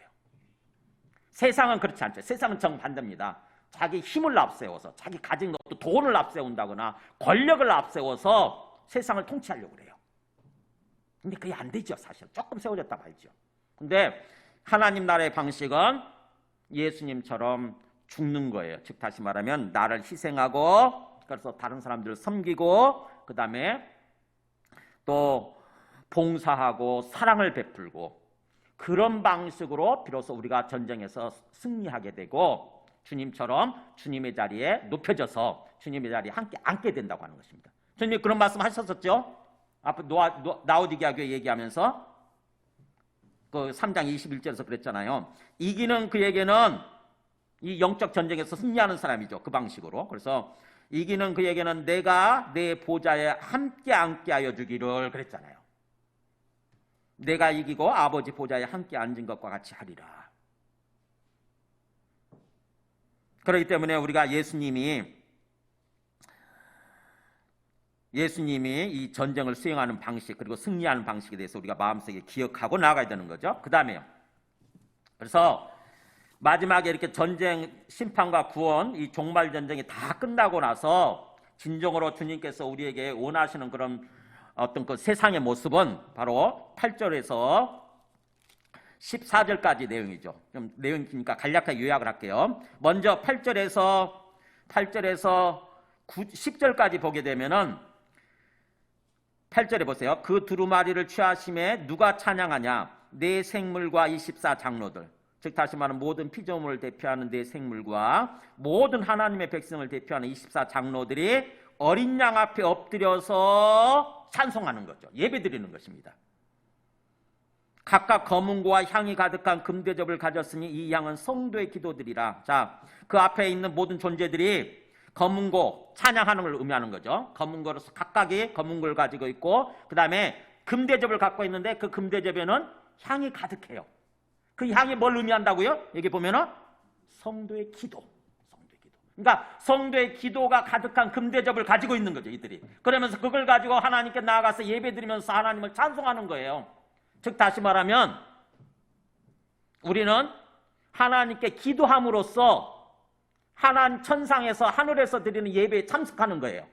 세상은 그렇지 않죠. 세상은 정반대입니다. 자기 힘을 앞세워서, 자기 가진 것도 돈을 앞세운다거나 권력을 앞세워서 세상을 통치하려고 그래요. 근데 그게 안 되죠. 사실 조금 세워졌다 말죠. 근데 하나님 나라의 방식은 예수님처럼 죽는 거예요. 즉 다시 말하면 나를 희생하고, 그래서 다른 사람들을 섬기고, 그 다음에 또 봉사하고 사랑을 베풀고, 그런 방식으로 비로소 우리가 전쟁에서 승리하게 되고 주님처럼 주님의 자리에 높여져서 주님의 자리에 함께 앉게 된다고 하는 것입니다. 주님이 그런 말씀 하셨었죠? 앞에 라오디게아 교회 얘기하면서 그 3장 21절에서 그랬잖아요. 이기는 그에게는, 이 영적 전쟁에서 승리하는 사람이죠. 그 방식으로. 그래서 이기는 그에게는 내가 내 보좌에 함께 앉게 하여 주기를 그랬잖아요. 내가 이기고 아버지 보좌에 함께 앉은 것과 같이 하리라. 그렇기 때문에 우리가 예수님이 이 전쟁을 수행하는 방식 그리고 승리하는 방식에 대해서 우리가 마음속에 기억하고 나가야 되는 거죠. 그 다음에요. 그래서 마지막에 이렇게 전쟁, 심판과 구원, 이 종말 전쟁이 다 끝나고 나서 진정으로 주님께서 우리에게 원하시는 그런 어떤 그 세상의 모습은 바로 8절에서 14절까지 내용이죠. 좀 내용이 기니까 간략하게 요약을 할게요. 먼저 8절에서 10절까지 보게 되면은 8절에 보세요. 그 두루마리를 취하심에 누가 찬양하냐? 내 생물과 24 장로들. 즉 다시 말하면 모든 피조물을 대표하는 내 생물과 모든 하나님의 백성을 대표하는 24 장로들이 어린 양 앞에 엎드려서 찬송하는 거죠. 예배드리는 것입니다. 각각 검은고와 향이 가득한 금대접을 가졌으니 이 양은 성도의 기도들이라. 자, 그 앞에 있는 모든 존재들이 검은고, 찬양하는 걸 의미하는 거죠. 검은고로서 각각이 검은고를 가지고 있고 그 다음에 금대접을 갖고 있는데 그 금대접에는 향이 가득해요. 그 향이 뭘 의미한다고요? 여기 보면은 성도의 기도. 그러니까 성도의 기도가 가득한 금대접을 가지고 있는 거죠, 이들이. 그러면서 그걸 가지고 하나님께 나아가서 예배드리면서 하나님을 찬송하는 거예요. 즉 다시 말하면 우리는 하나님께 기도함으로써 하나님 천상에서 하늘에서 드리는 예배에 참석하는 거예요.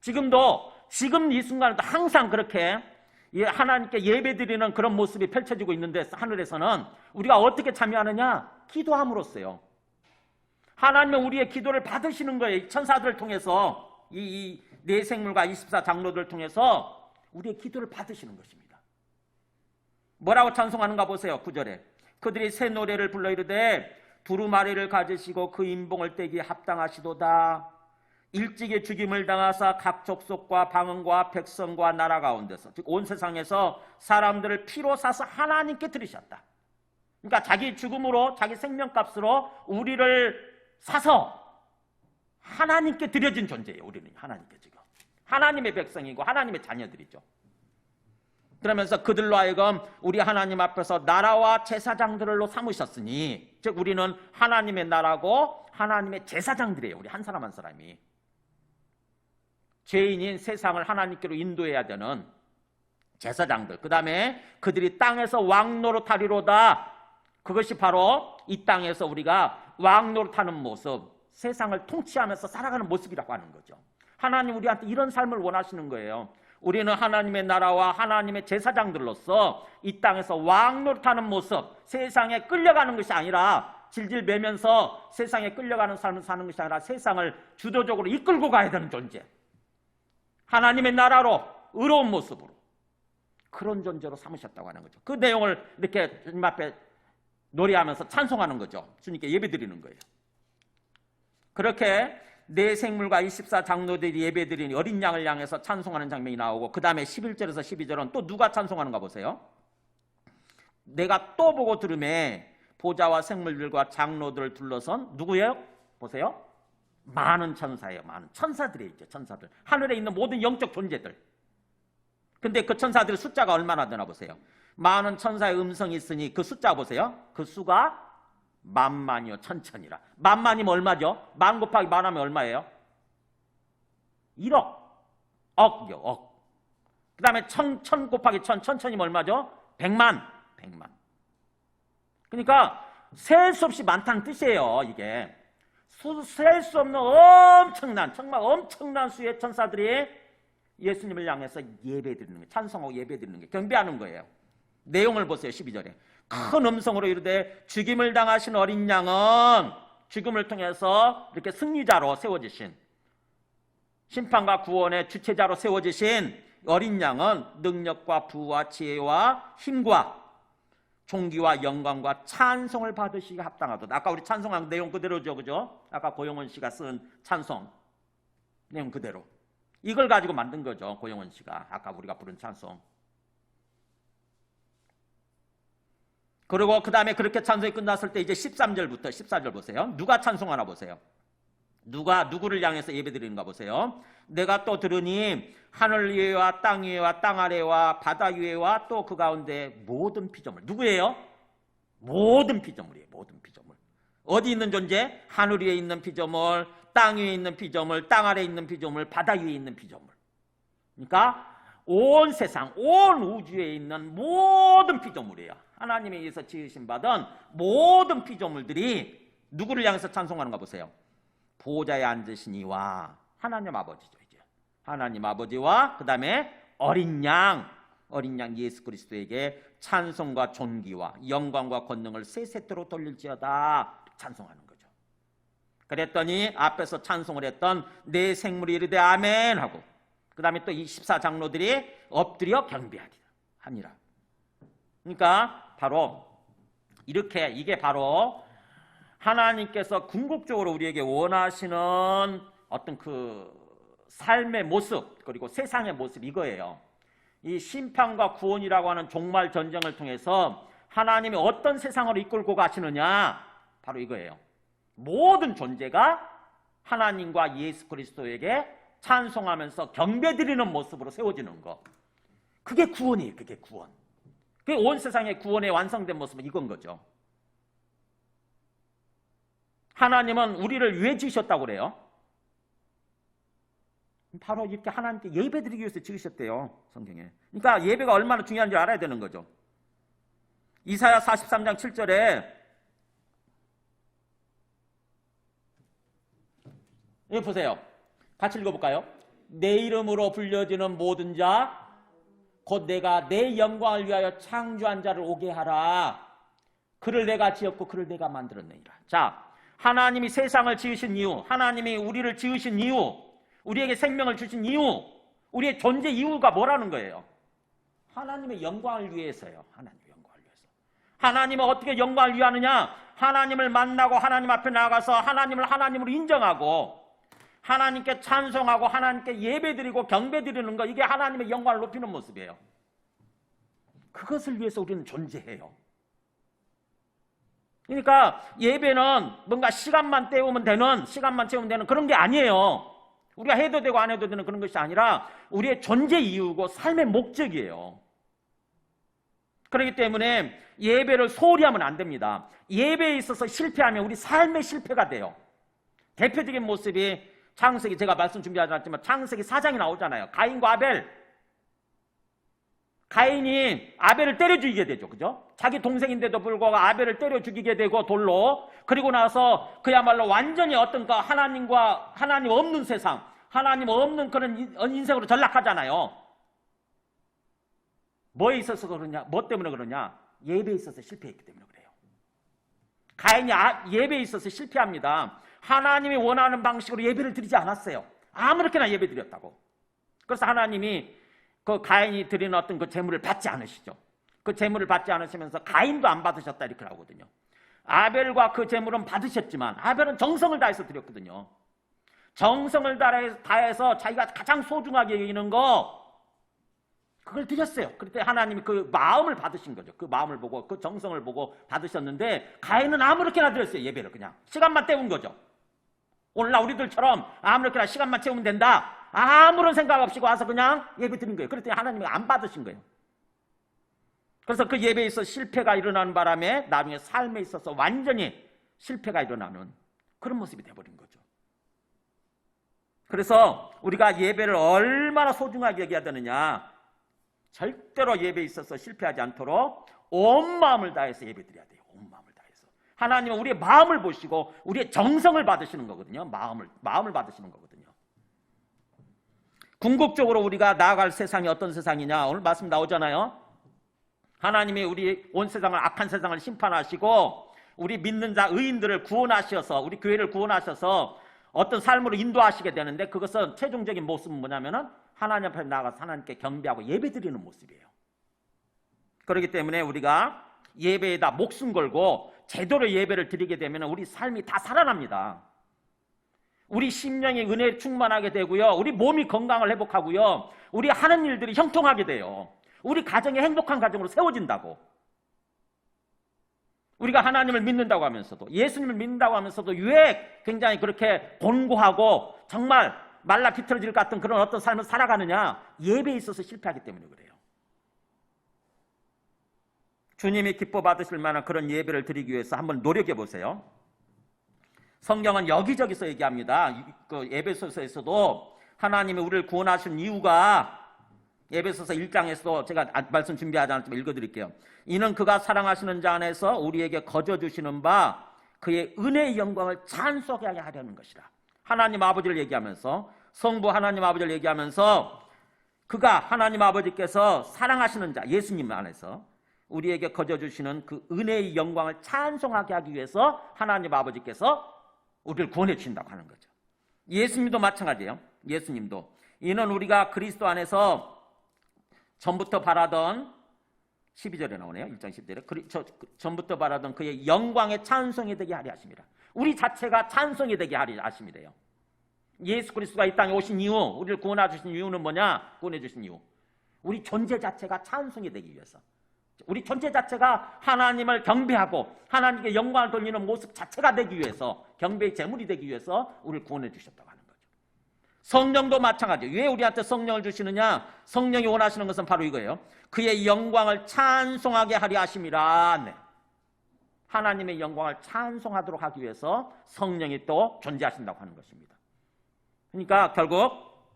지금 이 순간에도 항상 그렇게 하나님께 예배드리는 그런 모습이 펼쳐지고 있는데 하늘에서는 우리가 어떻게 참여하느냐? 기도함으로써요. 하나님은 우리의 기도를 받으시는 거예요. 천사들을 통해서 이 내 생물과 24 장로들을 통해서 우리의 기도를 받으시는 것입니다. 뭐라고 찬송하는가 보세요. 9절에 그들이 새 노래를 불러 이르되 두루마리를 가지시고 그 인봉을 떼기에 합당하시도다. 일찍이 죽임을 당하사 각 족속과 방언과 백성과 나라 가운데서 즉 온 세상에서 사람들을 피로 사서 하나님께 드리셨다. 그러니까 자기 죽음으로 자기 생명값으로 우리를 사서 하나님께 드려진 존재예요. 우리는 하나님께 지금 하나님의 백성이고 하나님의 자녀들이죠. 그러면서 그들로 하여금 우리 하나님 앞에서 나라와 제사장들로 삼으셨으니 즉 우리는 하나님의 나라고 하나님의 제사장들이에요. 우리 한 사람 한 사람이 죄인인 세상을 하나님께로 인도해야 되는 제사장들. 그 다음에 그들이 땅에서 왕노릇하리로다. 그것이 바로 이 땅에서 우리가 왕노릇하는 모습, 세상을 통치하면서 살아가는 모습이라고 하는 거죠. 하나님 우리한테 이런 삶을 원하시는 거예요. 우리는 하나님의 나라와 하나님의 제사장들로서 이 땅에서 왕노릇하는 모습, 세상에 끌려가는 것이 아니라 질질 매면서 세상에 끌려가는 삶을 사는 것이 아니라 세상을 주도적으로 이끌고 가야 되는 존재. 하나님의 나라로 의로운 모습으로 그런 존재로 삼으셨다고 하는 거죠. 그 내용을 이렇게 주님 앞에 노래하면서 찬송하는 거죠. 주님께 예배드리는 거예요. 그렇게 내 생물과 24 장로들이 예배드리는 어린 양을 향해서 찬송하는 장면이 나오고 그 다음에 11절에서 12절은 또 누가 찬송하는가 보세요. 내가 또 보고 들으매 보좌와 생물들과 장로들을 둘러선 누구예요? 보세요. 많은 천사예요. 많은 천사들이 있죠. 천사들. 하늘에 있는 모든 영적 존재들. 근데 그 천사들의 숫자가 얼마나 되나 보세요. 많은 천사의 음성이 있으니 그 숫자 보세요. 그 수가 만만이요 천천이라. 만만이면 얼마죠? 만 곱하기 만하면 얼마예요? 1억. 억요. 억. 그 다음에 천 곱하기 천천이면 얼마죠? 100만. 그러니까 셀 수 없이 많다는 뜻이에요. 이게 셀 수 없는 정말 엄청난 수의 천사들이 예수님을 향해서 예배드리는 거예요. 찬송하고 예배드리는 게 경배하는 거예요. 내용을 보세요. 12절에 큰 음성으로 이르되 죽임을 당하신 어린 양은 죽음을 통해서 이렇게 승리자로 세워지신, 심판과 구원의 주체자로 세워지신 어린 양은 능력과 부와 지혜와 힘과 존귀와 영광과 찬송을 받으시기 합당하도다. 아까 우리 찬송한 내용 그대로죠, 그죠? 아까 고영원 씨가 쓴 찬송 내용 그대로 이걸 가지고 만든 거죠. 고영원 씨가 아까 우리가 부른 찬송. 그리고 그 다음에 그렇게 찬송이 끝났을 때 이제 13절부터 14절 보세요. 누가 찬송하나 보세요. 누구를 향해서 예배드리는가 보세요. 내가 또 들으니 하늘 위에와 땅 위에와 땅 아래와 바다 위에와 또 그 가운데 모든 피조물. 누구예요? 모든 피조물이에요. 모든 피조물. 어디 있는 존재? 하늘 위에 있는 피조물, 땅 위에 있는 피조물, 땅 아래에 있는 피조물, 바다 위에 있는 피조물. 그러니까 온 세상, 온 우주에 있는 모든 피조물이에요. 하나님에 의해서 지으신 받은 모든 피조물들이 누구를 향해서 찬송하는가 보세요. 보좌에 앉으신 이와 하나님 아버지죠. 이제 하나님 아버지와 그 다음에 어린 양 예수 그리스도에게 찬송과 존귀와 영광과 권능을 세 세트로 돌릴지어다 찬송하는 거죠. 그랬더니 앞에서 찬송을 했던 네 생물이 이르되 아멘 하고 그 다음에 또 24장로들이 엎드려 경배하니라. 그러니까 바로 이렇게 이게 바로 하나님께서 궁극적으로 우리에게 원하시는 어떤 그 삶의 모습 그리고 세상의 모습 이거예요. 이 심판과 구원이라고 하는 종말 전쟁을 통해서 하나님이 어떤 세상을 이끌고 가시느냐 바로 이거예요. 모든 존재가 하나님과 예수 그리스도에게 찬송하면서 경배드리는 모습으로 세워지는 거. 그게 구원이에요. 그게 구원. 그게 온 세상의 구원의 완성된 모습은 이건 거죠. 하나님은 우리를 왜 지으셨다고 그래요? 바로 이렇게 하나님께 예배드리기 위해서 지으셨대요. 성경에. 그러니까 예배가 얼마나 중요한지 알아야 되는 거죠. 이사야 43장 7절에 여기 보세요. 같이 읽어볼까요? 내 이름으로 불려지는 모든 자 곧 내가 내 영광을 위하여 창조한 자를 오게 하라. 그를 내가 지었고 그를 내가 만들었느니라. 자, 하나님이 세상을 지으신 이유, 하나님이 우리를 지으신 이유, 우리에게 생명을 주신 이유, 우리의 존재 이유가 뭐라는 거예요? 하나님의 영광을 위해서요. 하나님의 영광을 위해서. 하나님은 어떻게 영광을 위하느냐? 하나님을 만나고 하나님 앞에 나가서 하나님을 하나님으로 인정하고 하나님께 찬송하고 하나님께 예배드리고 경배드리는 거, 이게 하나님의 영광을 높이는 모습이에요. 그것을 위해서 우리는 존재해요. 그러니까 예배는 뭔가 시간만 채우면 되는 그런 게 아니에요. 우리가 해도 되고 안 해도 되는 그런 것이 아니라 우리의 존재 이유고 삶의 목적이에요. 그렇기 때문에 예배를 소홀히 하면 안 됩니다. 예배에 있어서 실패하면 우리 삶의 실패가 돼요. 대표적인 모습이 창세기, 제가 말씀 준비하지 않았지만 창세기 4장이 나오잖아요. 가인과 아벨. 가인이 아벨을 때려 죽이게 되죠. 그죠? 자기 동생인데도 불구하고 아벨을 때려 죽이게 되고 돌로. 그리고 나서 그야말로 완전히 어떤 하나님 없는 세상, 하나님 없는 그런 인생으로 전락하잖아요. 뭐에 있어서 그러냐? 뭐 때문에 그러냐? 예배에 있어서 실패했기 때문에 그래요. 가인이 예배에 있어서 실패합니다. 하나님이 원하는 방식으로 예배를 드리지 않았어요. 아무렇게나 예배 드렸다고. 그래서 하나님이 그 가인이 드리는 어떤 그 제물을 받지 않으시죠. 그 제물을 받지 않으시면서 가인도 안 받으셨다 이렇게 나오거든요. 아벨과 그 제물은 받으셨지만 아벨은 정성을 다해서 드렸거든요. 정성을 다해서 자기가 가장 소중하게 여기는 거 그걸 드렸어요. 그때 하나님이 그 마음을 받으신 거죠. 그 마음을 보고 그 정성을 보고 받으셨는데 가인은 아무렇게나 드렸어요. 예배를 그냥 시간만 때운 거죠. 오늘날 우리들처럼 아무렇게나 시간만 채우면 된다. 아무런 생각 없이 와서 그냥 예배 드린 거예요. 그랬더니 하나님이 안 받으신 거예요. 그래서 그 예배에 있어서 실패가 일어나는 바람에 나중에 삶에 있어서 완전히 실패가 일어나는 그런 모습이 돼버린 거죠. 그래서 우리가 예배를 얼마나 소중하게 여겨야 되느냐, 절대로 예배에 있어서 실패하지 않도록 온 마음을 다해서 예배 드려야 돼요. 온 마음을 다해서. 하나님은 우리의 마음을 보시고 우리의 정성을 받으시는 거거든요. 마음을 받으시는 거거든요. 궁극적으로 우리가 나아갈 세상이 어떤 세상이냐, 오늘 말씀 나오잖아요. 하나님이 우리 온 세상을, 악한 세상을 심판하시고 우리 믿는 자 의인들을 구원하셔서, 우리 교회를 구원하셔서 어떤 삶으로 인도하시게 되는데, 그것은 최종적인 모습은 뭐냐면은 하나님 앞에 나가서 하나님께 경배하고 예배드리는 모습이에요. 그렇기 때문에 우리가 예배에다 목숨 걸고 제대로 예배를 드리게 되면 우리 삶이 다 살아납니다. 우리 심령이 은혜에 충만하게 되고요, 우리 몸이 건강을 회복하고요, 우리 하는 일들이 형통하게 돼요. 우리 가정이 행복한 가정으로 세워진다고. 우리가 하나님을 믿는다고 하면서도, 예수님을 믿는다고 하면서도 왜 굉장히 그렇게 곤고하고 정말 말라 비틀어질 것 같은 그런 어떤 삶을 살아가느냐? 예배에 있어서 실패하기 때문에 그래요. 주님이 기뻐 받으실 만한 그런 예배를 드리기 위해서 한번 노력해 보세요. 성경은 여기저기서 얘기합니다. 그 에베소서에서도 하나님이 우리를 구원하신 이유가 에베소서 1장에서도 제가 말씀 준비하지 않았지만 읽어드릴게요. 이는 그가 사랑하시는 자 안에서 우리에게 거저 주시는 바 그의 은혜의 영광을 찬송하게 하려는 것이라. 하나님 아버지를 얘기하면서, 성부 하나님 아버지를 얘기하면서 그가 하나님 아버지께서 사랑하시는 자 예수님 안에서 우리에게 거저 주시는 그 은혜의 영광을 찬송하게 하기 위해서 하나님 아버지께서 우리를 구원해 주신다고 하는 거죠. 예수님도 마찬가지예요. 예수님도 이는 우리가 그리스도 안에서 전부터 바라던 12절에 나오네요. 1장 10절에 전부터 바라던 그의 영광의 찬송이 되게 하려 하심이라. 우리 자체가 찬송이 되게 하려 하심이래요. 예수 그리스도가 이 땅에 오신 이유, 우리를 구원해 주신 이유는 뭐냐? 구원해 주신 이유, 우리 존재 자체가 찬송이 되기 위해서, 우리 존재 자체가 하나님을 경배하고 하나님께 영광을 돌리는 모습 자체가 되기 위해서, 경배의 제물이 되기 위해서 우리를 구원해 주셨다고 하는 거죠. 성령도 마찬가지예요. 왜 우리한테 성령을 주시느냐? 성령이 원하시는 것은 바로 이거예요. 그의 영광을 찬송하게 하려 하심이라. 네. 하나님의 영광을 찬송하도록 하기 위해서 성령이 또 존재하신다고 하는 것입니다. 그러니까 결국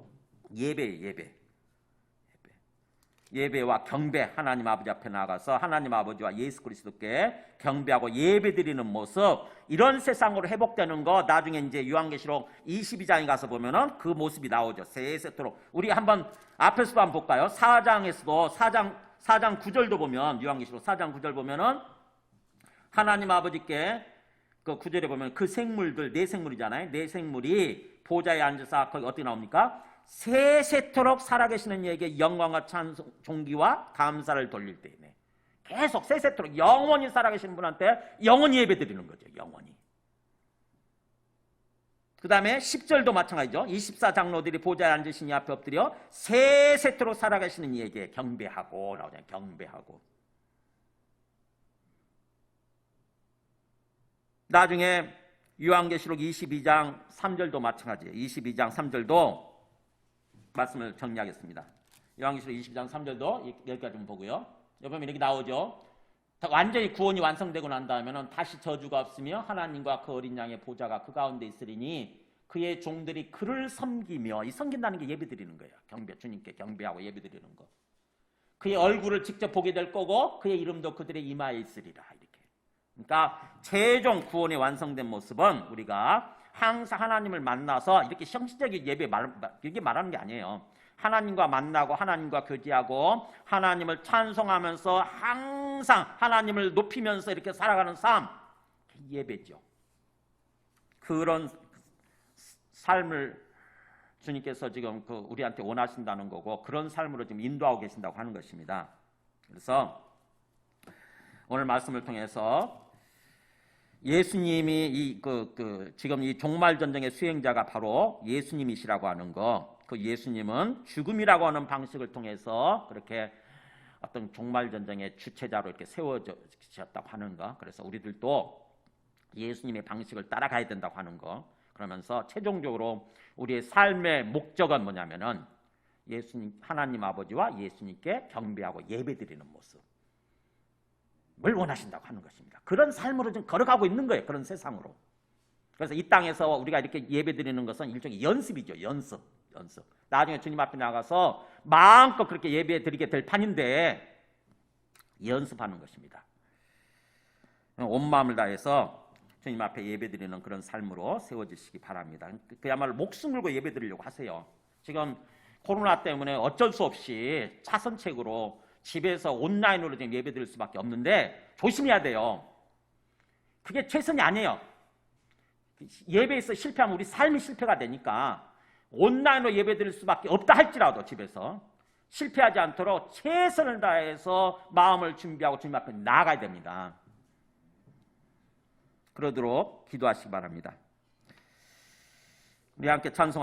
예배와 경배, 하나님 아버지 앞에 나가서 하나님 아버지와 예수 그리스도께 경배하고 예배드리는 모습, 이런 세상으로 회복되는 거 나중에 이제 요한계시록 22장에 가서 보면은 그 모습이 나오죠. 세세토록. 우리 한번 앞에서도 한번 볼까요? 4장에서도 4장 9절도 보면, 요한계시록 4장 9절 보면은 하나님 아버지께 그 9절에 보면 그 생물들, 네 생물이잖아요. 네 생물이 보좌에 앉아서 거기 어떻게 나옵니까? 세세토록 살아계시는 이에게 영광과 찬송, 존귀와 감사를 돌릴 때이네. 계속 세세토록 영원히 살아계신 분한테 영원히 예배드리는 거죠. 영원히. 그 다음에 10절도 마찬가지죠. 24장로들이 보좌에 앉으신 이 앞에 엎드려 세세토록 살아계시는 이에게 경배하고 나오잖아요. 경배하고. 나중에 요한계시록 22장 3절도 마찬가지예요. 22장 3절도 말씀을 정리하겠습니다. 요한계시록 22장 3절도 여기까지 좀 보고요. 여러분 이렇게 나오죠. 완전히 구원이 완성되고 난 다음에는 다시 저주가 없으며 하나님과 그 어린 양의 보좌가 그 가운데 있으리니 그의 종들이 그를 섬기며, 이 섬긴다는 게 예배드리는 거예요. 경배, 주님께 경배하고 예배드리는 거. 그의 얼굴을 직접 보게 될 거고 그의 이름도 그들의 이마에 있으리라. 이렇게. 그러니까 최종 구원이 완성된 모습은 우리가 항상 하나님을 만나서 이렇게 형식적인 예배 이렇게 말하는 게 아니에요. 하나님과 만나고 하나님과 교제하고 하나님을 찬송하면서 항상 하나님을 높이면서 이렇게 살아가는 삶, 예배죠. 그런 삶을 주님께서 지금 우리한테 원하신다는 거고, 그런 삶으로 지금 인도하고 계신다고 하는 것입니다. 그래서 오늘 말씀을 통해서 예수님이 지금 이 종말 전쟁의 수행자가 바로 예수님이시라고 하는 거, 그 예수님은 죽음이라고 하는 방식을 통해서 그렇게 어떤 종말 전쟁의 주체자로 이렇게 세워졌다고 하는 거, 그래서 우리들도 예수님의 방식을 따라가야 된다고 하는 거, 그러면서 최종적으로 우리의 삶의 목적은 뭐냐면은 예수님, 하나님 아버지와 예수님께 경배하고 예배드리는 모습. 뭘 원하신다고 하는 것입니다. 그런 삶으로 좀 걸어가고 있는 거예요. 그런 세상으로. 그래서 이 땅에서 우리가 이렇게 예배드리는 것은 일종의 연습이죠. 연습. 나중에 주님 앞에 나가서 마음껏 그렇게 예배드리게 될 판인데 연습하는 것입니다. 온 마음을 다해서 주님 앞에 예배드리는 그런 삶으로 세워지시기 바랍니다. 그야말로 목숨 걸고 예배드리려고 하세요. 지금 코로나 때문에 어쩔 수 없이 차선책으로 집에서 온라인으로 지금 예배드릴 수밖에 없는데 조심해야 돼요. 그게 최선이 아니에요. 예배에서 실패하면 우리 삶이 실패가 되니까 온라인으로 예배드릴 수밖에 없다 할지라도 집에서 실패하지 않도록 최선을 다해서 마음을 준비하고 주님 앞에 나아가야 됩니다. 그러도록 기도하시기 바랍니다. 우리 함께 찬송